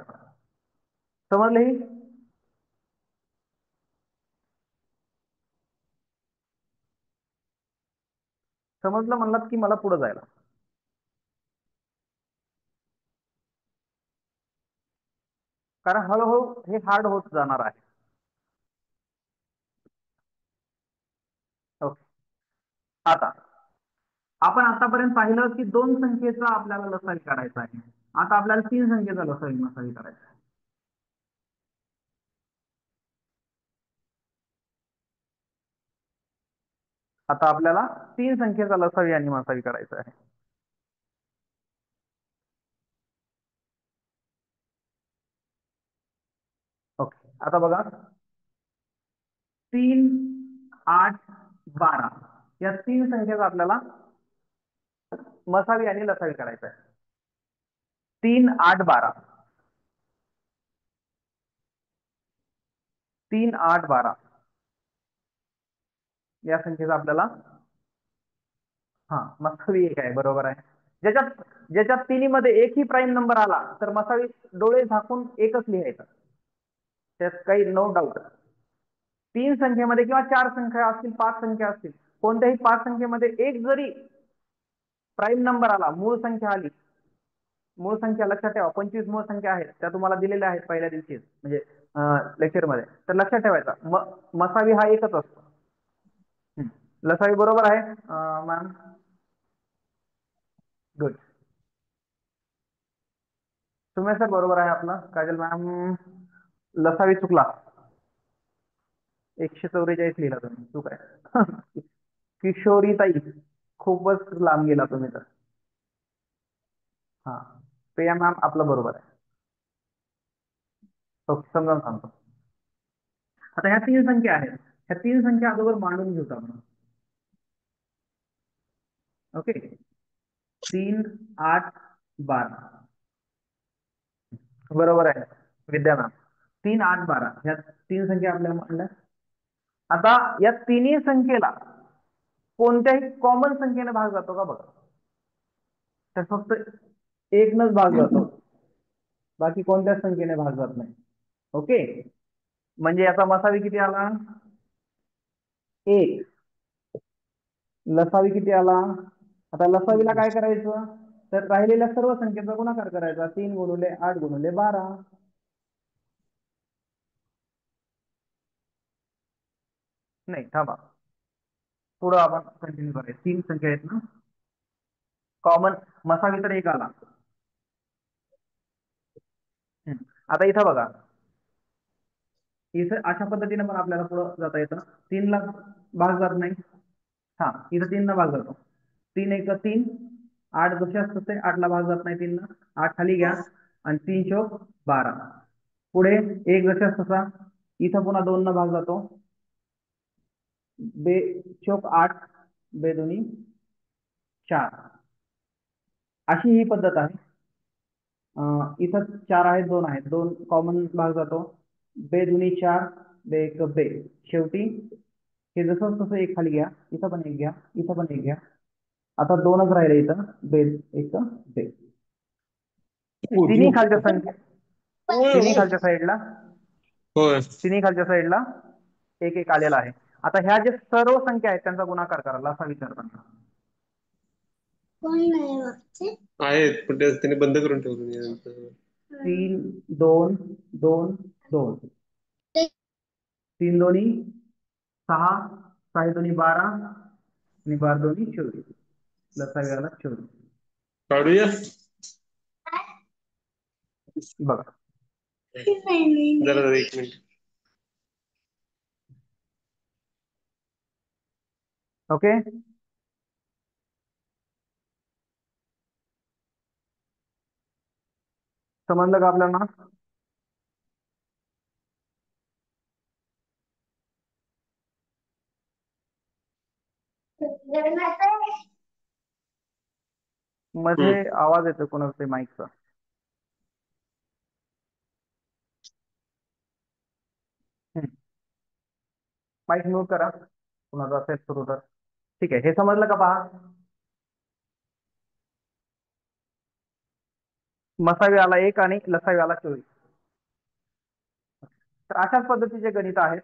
समजलं ही? समजलं म्हणलात की मला पुढे जायला? कारण हळूहळू हे हार्ड होत जाणार आहे. ओके, आता आपण आतापर्यंत पाहिलं की दोन संख्येचा आपल्याला लसावी काढायचा आहे. आता आपल्याला तीन संख्येचा मसावी काढायचा आहे. आता आपल्याला तीन संख्येचा लसावी आणि मसावी काढायचा आहे. ओके, आता बघा 3, 8, 12 या तीन संख्येचा आपल्याला मसावी आणि लसावी काढायचा आहे. 3, 8, 12 3, 8, 12 या संख्येचा आपल्याला मसावी एक आहे. बरोबर आहे. ज्याच्यात तिन्हीमध्ये एकही प्राईम नंबर आला तर मसावी डोळे झाकून एकच लिहायचा, त्यात काही नो डाऊट. तीन संख्येमध्ये किंवा चार संख्या असतील, पाच संख्या असतील, कोणत्याही पाच संख्येमध्ये एक जरी प्राईम नंबर आला, मूळ संख्या आली, मूळ संख्या लक्षात ठेवा 25 मूळ संख्या आहेत, त्या तुम्हाला दिलेल्या आहेत पहिल्या दिवशी म्हणजे लेक्चर मध्ये, तर लक्षात ठेवायचा मसावी हा एकच असतो. लसावी बरोबर आहे मॅम? गुड. तुम्ही सर बरोबर आहे आपला. काजल मॅम लसावी चुकला, 144 लिहिला तुम्ही, चूक आहे. किशोरी ताई खूपच लांब गेला तुम्ही तर. हा प्रिया मॅम आपलं बरोबर आहे. ओके, समजावून सांगतो. आता ह्या तीन संख्या आहेत, ह्या तीन संख्या अगोदर मांडून घेऊ आपण. ओके, 3, 8, 12 बरोबर आहे विद्या मॅम. 3, 8, 12 ह्या तीन संख्या आपल्याला मांडल्या. आता या तिन्ही संख्येला कोणत्याही कॉमन संख्येने भाग जातो का बघा, तर फक्त एकनच भाग जातो, बाकी कोणत्याच संख्येने भाग जात नाही. ओके, म्हणजे याचा मसावी किती आला? 1. लसावी किती आला? आता लसावीला काय करायचं, तर राहिलेल्या सर्व संख्येचा गुणाकार करायचा. 3 गुणिले 8 गुणिले 12. नाही थांबा, पुढं आपण कंटिन्यू करूया. 3 संख्या आहेत ना, कॉमन मसावी तर 1 आला. आता इथं बघा, इथं अशा पद्धतीने पण आपल्याला पुढं जाता येतं. 3 ला भाग जात नाही. हा, इथं 3 ला भाग जातो. 3 1 3, 8 जसे असते 8 ला भाग जात नाही 3 ला. 8 खाली घ्या आणि 3 चौक 12. पुढे 1 जसे तसा, इथं पुन्हा 2 ला भाग जातो. बे चौक 8, बे दोन्ही 4. अशी ही पद्धत आहे. इथं 4 आहेत, 2 आहेत, 2 कॉमन भाग जातो. बे दुनी 4, बे 1 बे. शेवटी हे जसं तसं 1 खाली घ्या, इथं पण 1 घ्या, इथं पण 1 घ्या. आता 2च राहिले इथं, बे 1 बे. तिन्ही खालच्या संख्या, तिन्ही खालच्या साईडला, होय. तिन्ही खालच्या साईडला 1 1 आलेला आहे. आता ह्या जे सर्व संख्या आहेत त्यांचा गुणाकार करा असा विचारताना. आहेत पण त्याने बंद करून ठेवलं. 3 2 2 2, 3 दोन्ही 6, 6 दोन्ही 12 आणि 12 दोन्ही 24. लसाव्याला 24. काढूया. बघा, जरा 1 मिनिट. ओके. समजलं का आपल्याला? मध्ये आवाज येतो कोणाचा माईकचा. माईक म्यूट करा कुणाचा असेल सुरू तर. ठीक आहे, हे समजलं का? पहा, मसावी आला 1 आणि लसावी आला 24. तर अशाच पद्धतीचे गणित आहेत.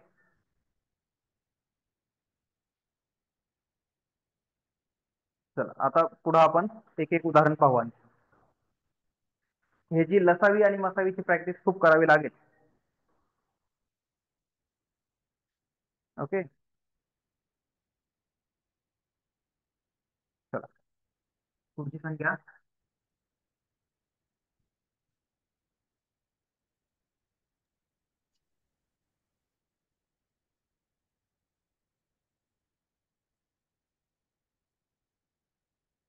चला आता पुढे आपण एक एक उदाहरण पाहू. हे जी लसावी आणि मसावीची प्रॅक्टिस खूप करावी लागेल. ओके, चला पुढची संख्या.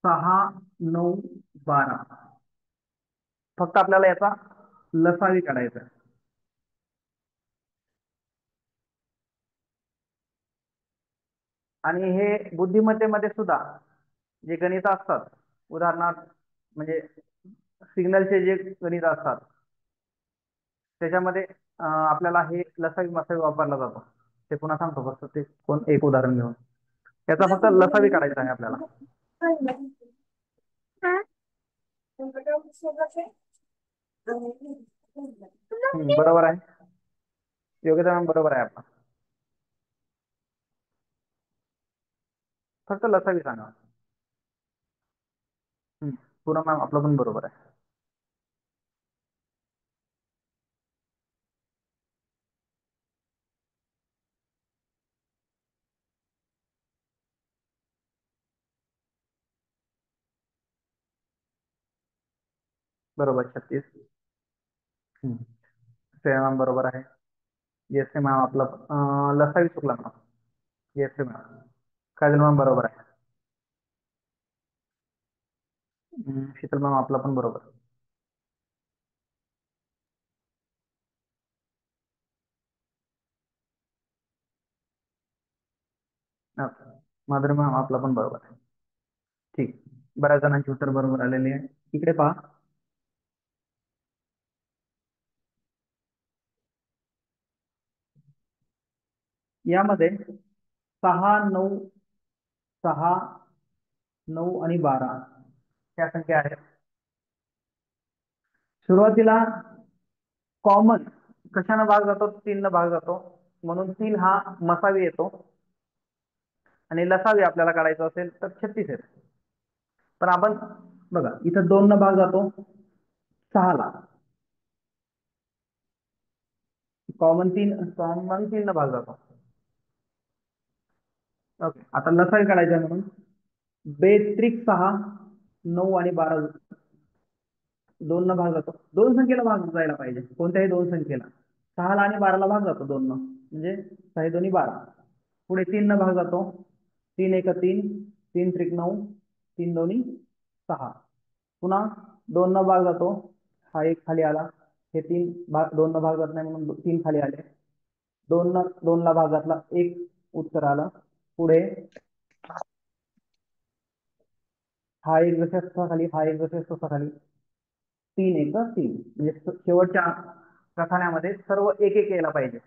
सहा 9 12. फक्त आपल्याला याचा लसावी काढायचा आहे. आणि हे बुद्धिमत्तेमध्ये सुद्धा जे गणित असतात, उदाहरणार्थ म्हणजे सिग्नलचे जे गणित असतात त्याच्यामध्ये आपल्याला हे लसावी मसावी वापरला जातो. ते पुन्हा सांगतो, फक्त ते कोण एक उदाहरण घेऊन. याचा फक्त लसावी काढायचा आहे आपल्याला. बरोबर आहे, योग्यता बरोबर आहे आपला. फक्त लसावी सांगा. पुन्हा मॅम आपलं पण बरोबर आहे. बरोबर 36. मॅम बरोबर आहे. येस मॅम आपलं लसावी चुकला ma'am. Yes ma'am, Kajal ma'am बरोबर आहे. शीतल मॅम आपला पण बरोबर. माधुरी मॅम आपला पण बरोबर आहे. ठीक, बऱ्याच जणांची उत्तर बरोबर आलेली आहे. इकडे पहा, यामध्ये 6 9 6 9 आणि 12 ह्या संख्या आहेत. सुरुवातीला कॉमन कशानं भाग जातो? 3 भाग जातो, म्हणून 3 हा मसावी येतो आणि लसावी आपल्याला काढायचं असेल तर 36 येतो. पण आपण बघा इथं 2 न भाग जातो 6 ला, कॉमन 3 न भाग जातो. ओके, आता लसावी काढायचा म्हणून बेत्रिक 6, 9 आणि 12 2 न भाग जातो. दोन संख्येला भाग जायला पाहिजे, कोणत्याही दोन संख्येला. 6ला आणि 12ला भाग जातो 2 न, म्हणजे 6 दोन्ही 12. पुढे 3 न भाग जातो, 3 एक 3, 3 त्रिक 9, 3 दोन्ही 6. पुन्हा 2 न भाग जातो, हा एक खाली आला, हे 2 न भाग जात नाही म्हणून 3 खाली आले. 2 ला भाग घातला, एक उत्तर आलं. पुढे हा एक जसा तसा खाली, हा एक जसा तसा खाली, 3 एक 3, म्हणजे शेवटच्या प्रखाण्यामध्ये सर्व एक एक यायला पाहिजे,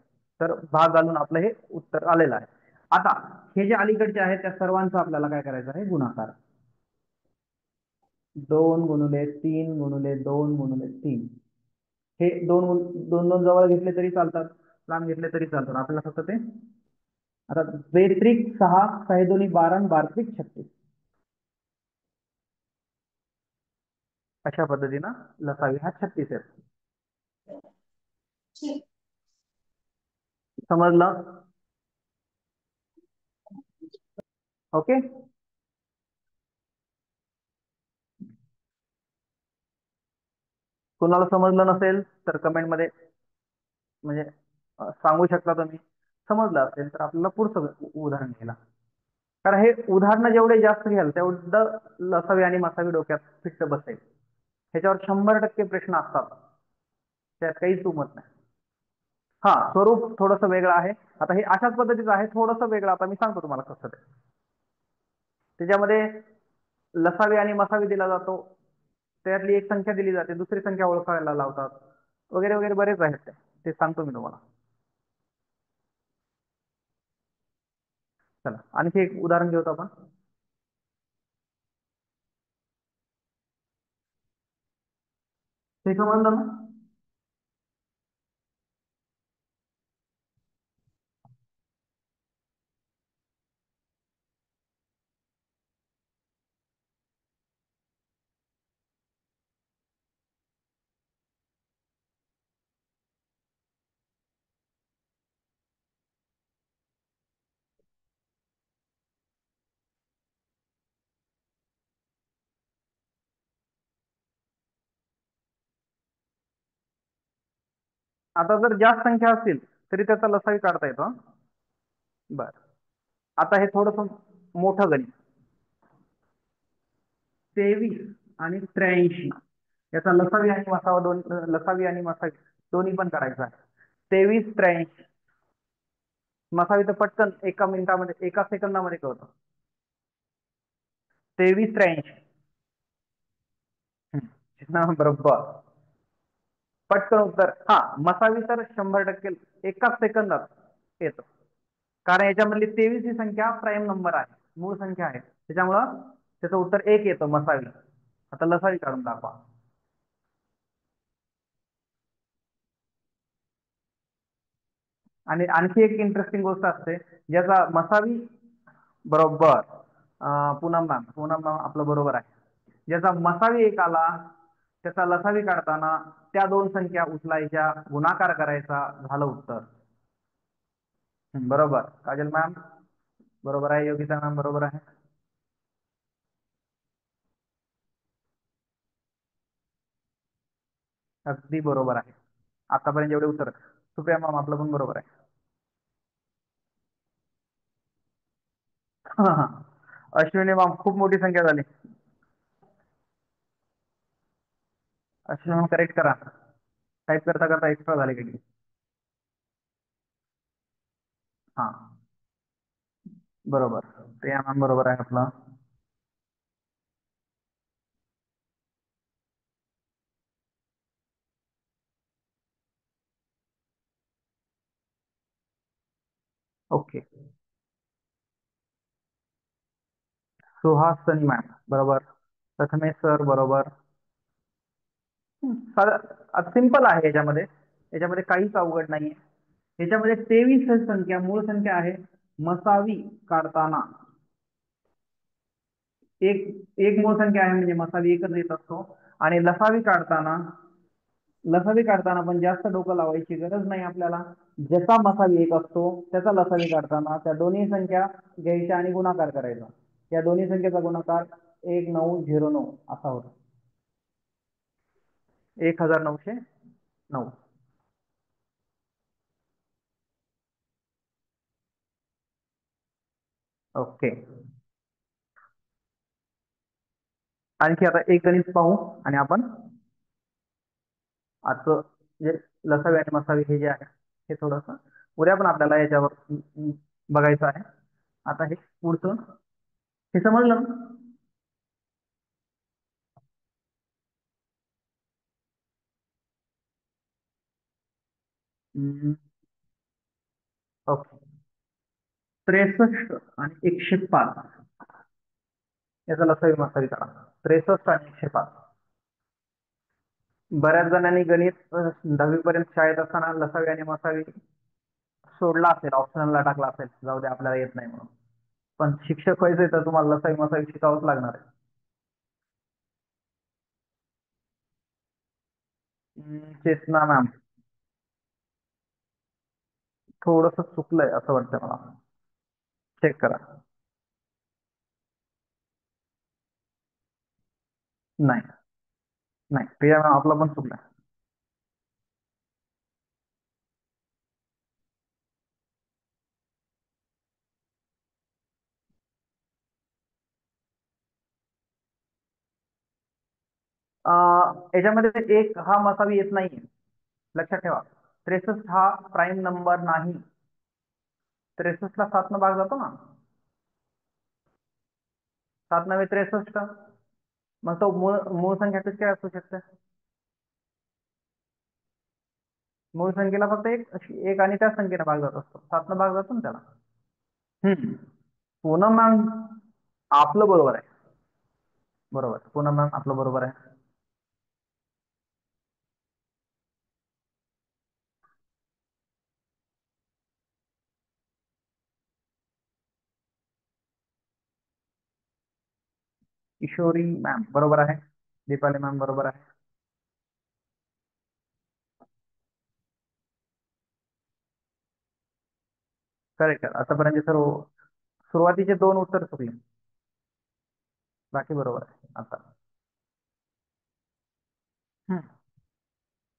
तर भाग घालून आपलं हे उत्तर आलेलं आहे. आता हे जे अलीकडचे आहेत त्या सर्वांचा आपल्याला काय करायचं आहे? गुणाकार. 2 गुणिले 3 गुणिले 2 गुणिले 3, हे दोन दोन दोन जवळ घेतले तरी चालतात, लांब घेतले तरी चालतात, आपल्याला फक्त ते. आता बेत्रिक 6, 6 दोन्ही 12, 12 त्रिक 36. अशा पद्धतीनं लसावी हा 36 आहे. समजलं? ओके. कुणाला समजलं नसेल तर कमेंट मध्ये म्हणजे सांगू शकता तुम्ही. समजलं असेल तर आपल्याला पुढचं उदाहरण घ्यायला, कारण हे उदाहरण जेवढे जास्त घ्याल तेवढं लसावी आणि मसावी डोक्यात फिट्ट बसेल. ह्याच्यावर 100% प्रश्न असतात, त्यात काहीच उमत नाही. हा, स्वरूप थोडस वेगळं आहे. आता हे अशाच पद्धतीचं आहे, थोडस वेगळं. आता मी सांगतो तुम्हाला कसं ते. त्याच्यामध्ये लसावी आणि मसावी दिला जातो, त्यातली एक संख्या दिली जाते, दुसरी संख्या ओळखायला लावतात, वगैरे वगैरे बरेच आहेत ते सांगतो मी तुम्हाला. चला आणखी एक उदाहरण घेऊत आपण. ते समजलं ना? आता जर जास्त संख्या असतील तरी त्याचा लसावी काढता येतो. बर, आता हे थोडस मोठं गणित. 23 आणि 83 याचा लसावी आणि मसावा लसावी आणि मसावी दोन्ही पण काढायचा आहे. 23 83 मसावी तर पटकन एका मिनिटामध्ये, एका सेकंदामध्ये कळतं. 23 83 बरोबर, पटकन उत्तर. हा, मसावी तर 100% एकाच सेकंदात येतं, कारण याच्यामधली 23 ही संख्या प्राईम नंबर आहे, मूळ संख्या आहे, त्याच्यामुळं त्याचं उत्तर 1 येतं मसावी. आता लसावी काढून दाखवा. आणि आणखी एक इंटरेस्टिंग गोष्ट असते, ज्याचा मसावी बरोबर, पूनम मॅम आपलं बरोबर आहे. ज्याचा मसावी 1 आला त्याचा लसावी काढताना त्या दोन संख्या उचलायच्या, गुणाकार करायचा, झालं उत्तर. बरोबर, काजल मॅम बरोबर आहे, योगिता मॅम बरोबर आहे. अगदी बरोबर आहे, आतापर्यंत जेवढे उत्तर. सुप्रिया मॅम आपलं पण बरोबर आहे. हा, अश्विनी मॅम खूप मोठी संख्या झाली. अश्विनी मॅम करेक्ट करा, टाईप करता करता एक्स्ट्रा झाले काही. हा बरोबर, प्रिया मॅम बरोबर आहे आपलं. ओके, सुहासनी मॅम बरोबर, प्रथमेश सर बरोबर. सिंपल आहे याच्यामध्ये. याच्यामध्ये काहीच अवघड नाहीये. याच्यामध्ये 23 संख्या मूळ संख्या आहे. मसावी काढताना एक एक मूळ संख्या आहे म्हणजे मसावी एकच येत असतो. आणि लसावी काढताना पण जास्त डोकं लावायची गरज नाही आपल्याला. ज्याचा मसावी एक असतो त्याचा लसावी काढताना त्या दोन्ही संख्या घ्यायच्या आणि गुणाकार करायचा. या दोन्ही संख्येचा गुणाकार 1909 असा होतो. 1909. ओके. आणखी आता एक गणित पाहू आणि आपण आजचं जे लसावी आणि मसावी हे जे आहे हे थोडस उद्या पण आपल्याला याच्यावर बघायचं आहे. आता हे पुढचं हे समजलं ना? ओके. 63 आणि 105 याचा लसावी मसावी करा. 63 आणि 105. बऱ्याच जणांनी गणित 10वी पर्यंत शाळेत असताना लसावी आणि मसावी सोडला असेल, ऑप्शनलला टाकला असेल, जाऊ दे आपल्याला येत नाही म्हणून. पण शिक्षक व्हायचंय तर तुम्हाला लसावी मसावी शिकावंच लागणार आहे. चेतना मॅम थोडस चुकलंय असं वाटतं मला. चेक करा. नाही नाही, प्रिया मॅम आपला पण चुकलाय. याच्यामध्ये एक हा मसावी येत नाहीये, लक्षात ठेवा. 63 हा प्राईम नंबर नाही. 63 ला 7 न भाग जातो ना, 7 नव्हे 63. मग तो मूळ संख्या कशी काय असू शकते? मूळ संख्येला फक्त एक आणि त्याच संख्येने भाग जात असतो. 7 न भाग जातो ना त्याला. पूनम मॅम आपलं बरोबर आहे. बरोबर, पूनम मॅम आपलं बरोबर आहे. किशोरी मॅम बरोबर आहे. दीपाली मॅम बरोबर आहे. करेक्ट. आतापर्यंत सर्व सुरुवातीचे 2 उत्तर चुकले, बाकी बरोबर आहे. आता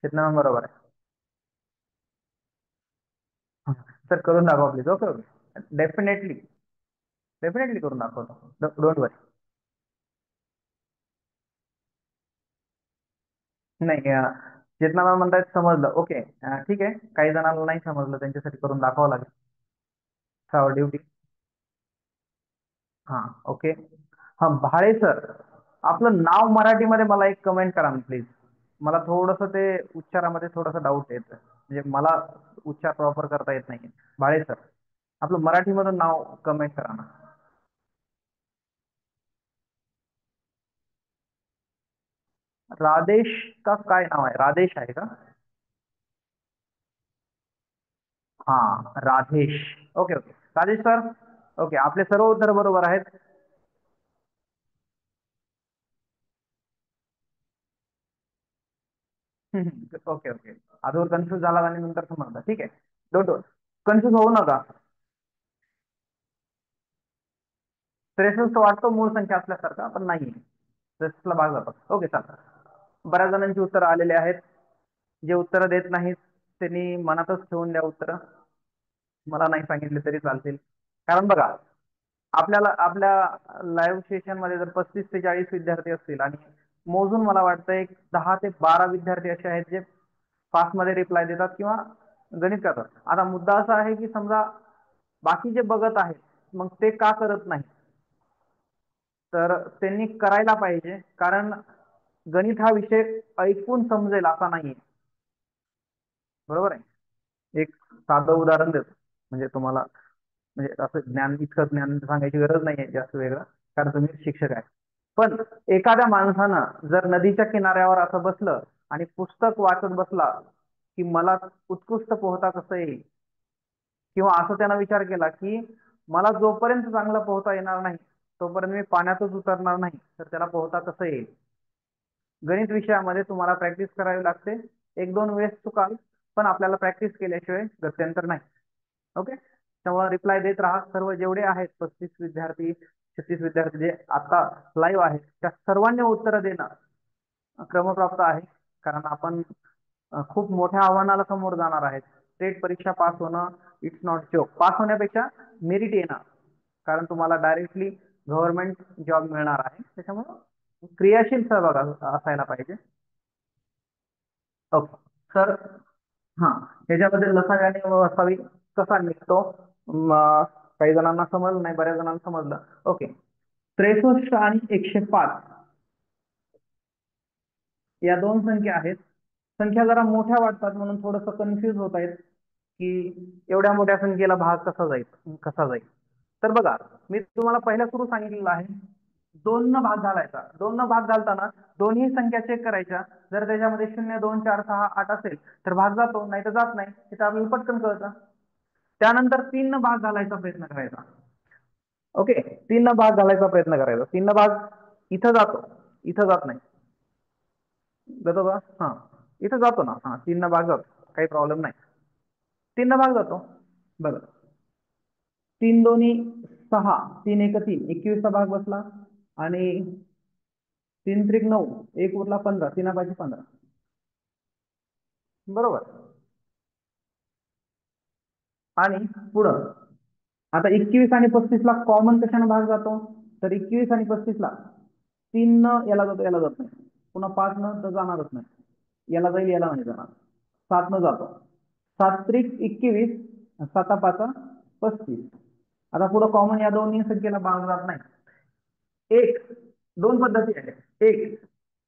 चेतना मॅम बरोबर आहे. सर करून दाखवा please. Okay okay, definitely definitely करून दाखवतो, डोंट वरी. नाही चेतना मॅम म्हणतायत समजलं. ओके ठीक आहे. काही जणांना नाही समजलं, त्यांच्यासाठी करून दाखवावं लागेल. सावर ड्युटी. हा ओके. हा भाळे सर, आपलं नाव मराठीमध्ये मला एक कमेंट करा प्लीज. मला थोडस ते उच्चारामध्ये थोडासा डाऊट येत, म्हणजे मला उच्चार प्रॉपर करता येत नाही. भाळे सर, आपलं मराठीमधून नाव कमेंट करा ना. राधेश का काय नाव आहे? राधेश आहे का? हा Radhesh. Okay okay Radhesh sir. Okay, आपले सर्व उत्तर बरोबर आहेत. Okay okay. अगोदर कन्फ्युज झाला आणि नंतर समजला. ठीक आहे, डोंट कन्फ्युज होऊ नका. 63 वाटतो मूळ संख्या असल्यासारखा, पण नाही. 63 ला भाग जातो. ओके चालतं. बऱ्याच जणांची उत्तर आलेले आहेत. जे उत्तर देत नाहीत त्यांनी मनातच ठेवून द्या उत्तर. मला नाही सांगितले तरी चालतील. कारण बघा, आपल्या लाईव्ह सेशन मध्ये जर 35 ते 40 विद्यार्थी असतील आणि मोजून मला वाटतं एक 10 ते 12 विद्यार्थी असे आहेत जे फास्ट मध्ये रिप्लाय देतात किंवा गणित करतात. आता मुद्दा असा आहे की समजा बाकी जे बघत आहेत मग ते का करत नाही, तर त्यांनी करायला पाहिजे. कारण गणित हा विषय ऐकून समजेल असा नाहीये. बरोबर आहे. एक साधं उदाहरण देतो, म्हणजे तुम्हाला म्हणजे असं ज्ञान, इतकं ज्ञान सांगायची गरज नाहीये जास्त वेगळं, कारण तुम्ही शिक्षक आहे. पण एखाद्या माणसानं जर नदीच्या किनाऱ्यावर असं बसलं आणि पुस्तक वाचत बसला की मला उत्कृष्ट पोहता कसं येईल, किंवा असं त्यानं विचार केला की मला जोपर्यंत चांगलं पोहता येणार नाही तोपर्यंत मी पाण्यातच उतरणार नाही, तर त्याला पोहता कसं येईल. गणित विषयामध्ये तुम्हाला प्रॅक्टिस करावी लागते. एक दोन वेळेस चुकाल, पण आपल्याला प्रॅक्टिस केल्याशिवाय गत्यंतर नाही. ओके, त्यामुळे रिप्लाय देत राहा. सर्व जेवढे आहेत 35 विद्यार्थी 36 विद्यार्थी जे आता लाईव्ह आहेत त्या सर्वांनी उत्तरं देणं क्रमप्राप्त आहे. कारण आपण खूप मोठ्या आव्हानाला समोर जाणार आहेत. स्टेट परीक्षा पास होणं इट्स नॉट जोक. पास होण्यापेक्षा मेरिट येणं, कारण तुम्हाला डायरेक्टली गव्हर्नमेंट जॉब मिळणार आहे. त्याच्यामुळे क्रियाशील सहभाग असायला पाहिजे. ओके सर, हा ह्याच्याबद्दल लसावी आणि वसावी कसा निघतो काही जणांना समजलं नाही, बऱ्याच जणांना समजलं. ओके, 63 आणि 105 या दोन संख्या आहेत. संख्या जरा मोठ्या वाटतात म्हणून थोडंसं कन्फ्युज होत आहेत की एवढ्या मोठ्या संख्येला भाग कसा जाईल. तर बघा, मी तुम्हाला पहिल्या सुरू सांगितलेलं आहे, 2 न भाग घालायचा. 2 न भाग घालताना दोन्ही संख्या चेक करायच्या. जर त्याच्यामध्ये 0 2 4 6 8 असेल तर भाग जातो, नाही तर जात नाही. हे तर आपल्याला पटकन कळतं. त्यानंतर 3 न भाग घालायचा प्रयत्न करायचा. ओके, 3 न भाग घालायचा प्रयत्न करायचा. 3 न भाग इथं जातो, इथं जात नाही. जातो का? हा, इथं जातो ना. हा, 3 न भाग जातो, काही प्रॉब्लेम नाही. 3 न भाग जातो. बघा, 3 दोन्ही 6, 3 एक 3, 21 चा भाग बसला. आणि 3 त्रिक 9, 1 उरला 15, 3 पाहिजे 15. बरोबर. आणि पुढं आता 21 आणि 35 ला कॉमन कशाने भाग जातो, तर 21 आणि 35 ला 3 न याला जातो, याला जात नाही. पुन्हा 5 न तर जाणारच नाही, याला जाईल, याला नाही जाणार. 7 न जातो. 7 त्रिक 21, 7 5 35. आता पुढे कॉमन या दोन्ही संख्येला भाग जात नाही. एक दोन पद्धती आहेत. एक,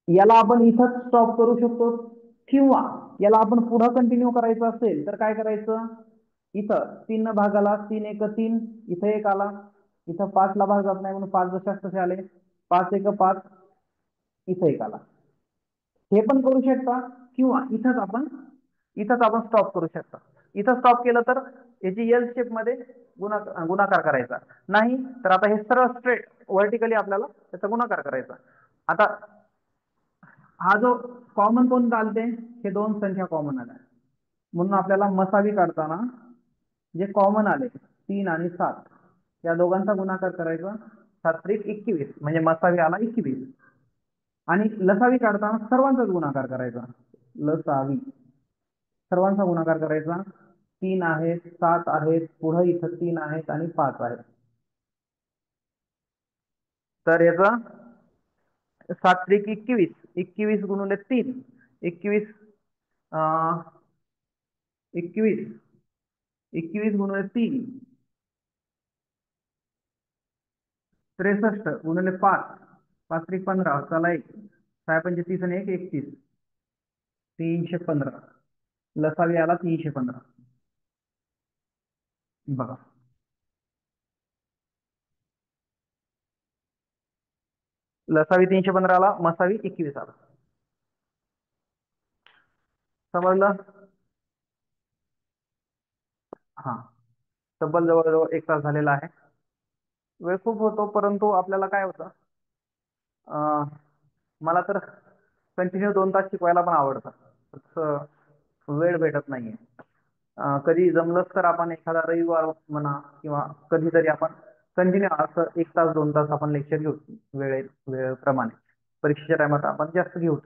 याला आपण इथंच स्टॉप करू शकतो, किंवा याला आपण पुढे कंटिन्यू करायचं असेल तर काय करायचं, इथं 3 न भाग आला, 3 एक 3, इथं 1 आला, इथं 5 ला भाग जात नाही म्हणून 5 जशास तसे आले, 5 एक 5, इथं 1 आला. हे पण करू शकता, किंवा इथंच आपण स्टॉप करू शकता. इथं स्टॉप केलं तर याची एल शेप मध्ये गुणाकार करायचा नाही, तर आता हे सरळ स्ट्रेट व्हर्टिकली आपल्याला त्याचा गुणाकार करायचा. आता हा जो कॉमन कोण चालते, हे दोन संख्या कॉमन आल्या म्हणून आपल्याला मसावी काढताना जे कॉमन आले 3 आणि 7 या दोघांचा गुणाकार करायचा. 7 त्रिक 21 म्हणजे मसावी आला 21. आणि लसावी काढताना सर्वांचाच गुणाकार करायचा. लसावी सर्वांचा गुणाकार करायचा. 3 आहेत, 7 आहेत, पुढे इथं 3 आहेत आणि 5 आहेत. तर याचा 7 त्रिक 21, 21 गुणिले 3, 21 21 21 गुणिले 3 63 गुणिले 5, 5 त्रिक 15, चला 1, 6 पंचे 30 आणि 1 31, 315. लसावी आला 315. बघा, लसावी 315 आला, मसावी 21 आला. समजलं? हा, तब्बल जवळजवळ 1 तास झालेला आहे. वेळ खूप होतो, परंतु आपल्याला काय होतं, मला तर कंटिन्यू 2 तास शिकवायला पण आवडतं. वेळ भेटत नाहीये. कधी जमलंच तर आपण एखादा रविवार म्हणा किंवा कधीतरी आपण कंटिन्यू असं 1 तास 2 तास आपण लेक्चर घेऊ वेळेप्रमाणे. परीक्षेच्या टायमात आपण जास्त घेऊ.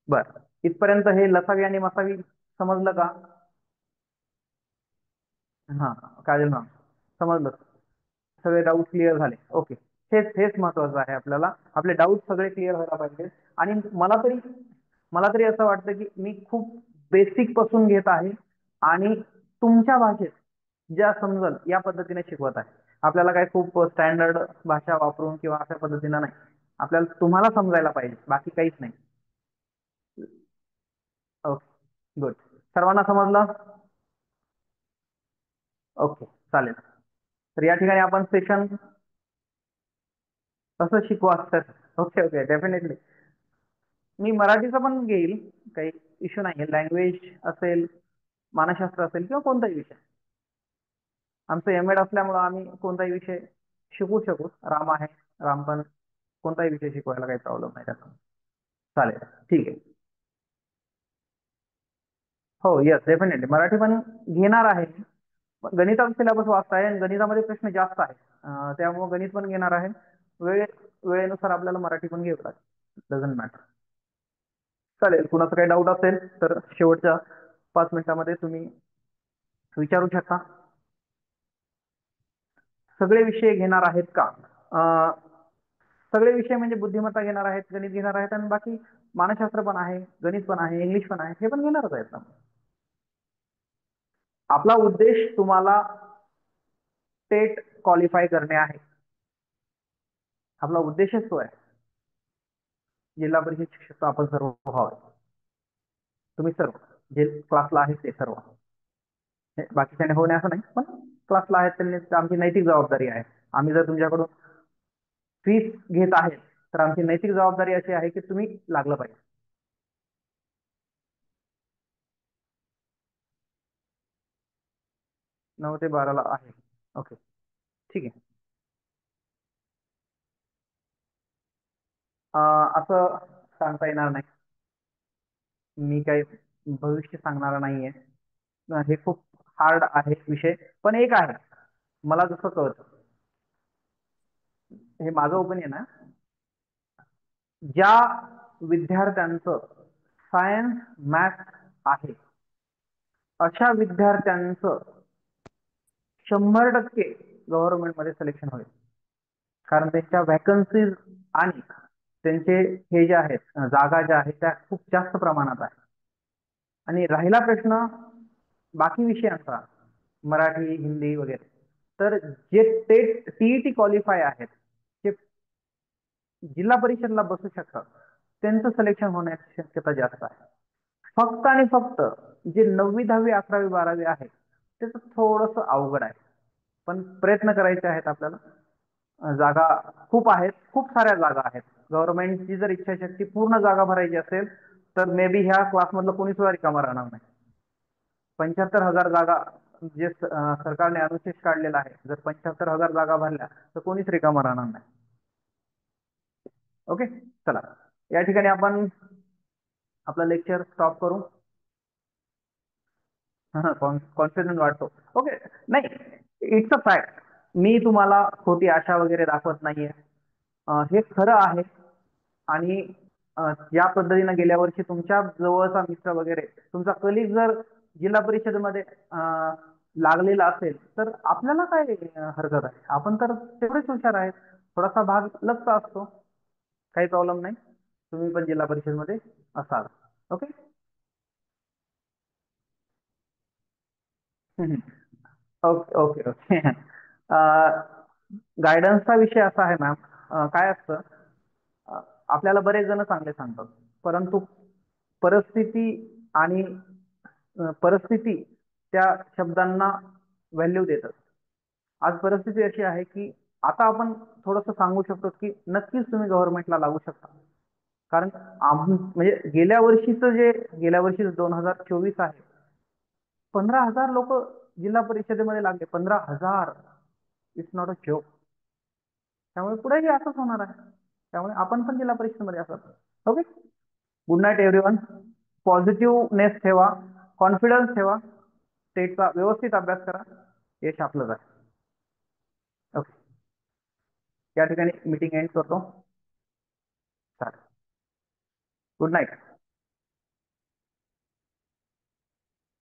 बर, इथपर्यंत हे लसावी आणि मसावी समजलं का? हा, काजल मॅम समजलं, सगळे डाऊट क्लिअर झाले. ओके, हेच महत्वाचं आहे. आपल्याला आपले डाऊट सगळे क्लिअर व्हायला पाहिजे. आणि मला तरी असं वाटतं की मी खूप बेसिक पासून घेत आहे आणि तुमच्या भाषेत ज्या समजल या पद्धतीने शिकवत आहे. आपल्याला काय खूप स्टँडर्ड भाषा वापरून किंवा अशा पद्धतीनं नाही, आपल्याला तुम्हाला समजायला पाहिजे, बाकी काहीच नाही. Okay, good. सर्वांना समजलं? ओके, चालेल. तर या ठिकाणी आपण सेशन कसं शिकवा. ओके, डेफिनेटली मी मराठीचं पण घेईल काही इश्यू नाही. लँग्वेज असेल, मानसशास्त्र असेल किंवा कोणताही विषय, आमचं एम एड असल्यामुळं आम्ही कोणताही विषय शिकू शकू. राम आहे, राम पण कोणताही विषय शिकवायला काही प्रॉब्लेम नाही त्याचा. चालेल, ठीक आहे. हो, येस, डेफिनेटली मराठी पण घेणार आहे. गणिताचा सिलेबस वाचता आहे आणि गणितामध्ये प्रश्न जास्त आहे, त्यामुळे गणित पण घेणार आहे. वेळे वेळेनुसार आपल्याला मराठी पण घ्यावं लागेल, डझंट मॅटर. चालेल, कुणाचं काही डाऊट असेल तर शेवटच्या 5 मिनिटामध्ये तुम्ही विचारू शकता. सगळे विषय घेणार आहेत का? सगळे विषय म्हणजे बुद्धिमत्ता घेणार आहेत, गणित घेणार आहेत आणि बाकी मानसशास्त्र पण आहे, गणित पण आहे, इंग्लिश पण आहे, हे पण घेणारच आहेत ना. आपला उद्देश तुम्हाला टेट क्वालिफाय करणे आहे. आपला उद्देशच तो आहे. जिल्हा परिषद शिक्षक आपण सर्व व्हावे. तुम्ही सर्व जे क्लासला आहेत ते सर्व, बाकीच्याने होणे असं नाही, पण क्लासला आहेत त्यांनी आमची नैतिक जबाबदारी आहे. आम्ही जर तुमच्याकडून फीस घेत आहे तर आमची नैतिक जबाबदारी अशी आहे की तुम्ही लागलं पाहिजे. 9 ते 12 आहे. ओके, ठीक आहे. असं सांगता येणार नाही, मी काही भविष्य सांगणार नाहीये. हे खूप हार्ड आहे विषय, पण एक आहे मला जसं कळतं, हे माझं ओपिनियन आहे. ज्या विद्यार्थ्यांचं सायन्स मॅथ आहे अशा विद्यार्थ्यांचं 100% गव्हर्नमेंटमध्ये सिलेक्शन होईल. कारण त्यांच्या व्हॅकन्सीज आणि त्यांचे हे जे आहेत जागा ज्या आहेत त्या खूप जास्त प्रमाणात आहेत. आणि राहिला प्रश्न बाकी विषयांचा, मराठी, हिंदी वगैरे, तर जे टेट टीईटी क्वालिफाय आहेत, जे जिल्हा परिषदला बसू शकतात, त्यांचं सिलेक्शन होण्याची शक्यता जास्त आहे. फक्त आणि फक्त जे 9वी, 10वी, 11वी, 12वी आहे त्याचं थोडंसं अवघड आहे, पण प्रयत्न करायचे आहेत आपल्याला. जागा खूप आहेत, खूप साऱ्या जागा आहेत. गव्हर्नमेंटची जर इच्छाशक्ती पूर्ण जागा भरायची असेल तर मे बी ह्या क्लासमधलं कोणी सुद्धा रिकामा राहणार नाही. 75,000 जागा जे सरकारने अनुशेष काढलेला आहे, जर 75,000 जागा भरल्या तर कोणीच रिकामा राहणार नाही. ओके, चला या ठिकाणी आपण आपला लेक्चर स्टॉप करू. कॉन्फिडन्स वाटतो. ओके, नाही, इट्स अ फॅक्ट. मी तुम्हाला खोटी आशा वगैरे दाखवत नाहीये, हे खरं आहे. आणि या पद्धतीने गेल्या वर्षी तुमच्या जवळचा मित्र वगैरे तुमचा कलिग जर जिल्हा परिषदेमध्ये लागलेला असेल तर आपल्याला काय हरकत आहे? आपण तर तेवढेच हुशार आहेत. थोडासा भाग लपचा असतो, काही प्रॉब्लेम नाही. तुम्ही पण जिल्हा परिषदमध्ये असाल. Okay, okay okay okay. गायडन्सचा विषय असा आहे मॅम, काय असतं, अ, आपल्याला बरेच जण चांगले सांगतात, परंतु परिस्थिती आणि परिस्थिती त्या शब्दांना व्हॅल्यू देतात. आज परिस्थिती अशी आहे की आता आपण थोडंसं सांगू शकतो की नक्कीच तुम्ही गव्हर्नमेंटला लागू शकता. कारण म्हणजे गेल्या वर्षी 2024 आहे, 15,000 लोक जिल्हा परिषदेमध्ये लागले. 15,000, इट्स नॉट अ जोक. त्यामुळे पुढेही असंच होणार आहे. त्यामुळे आपण पण जिल्हा परिषदेमध्ये असत. Okay, good night everyone. Positiveness ठेवा, कॉन्फिडन्स ठेवा, स्टेटचा व्यवस्थित अभ्यास करा, यश आपलंच आहे. ओके, या ठिकाणी मीटिंग एंड करतो. Good night.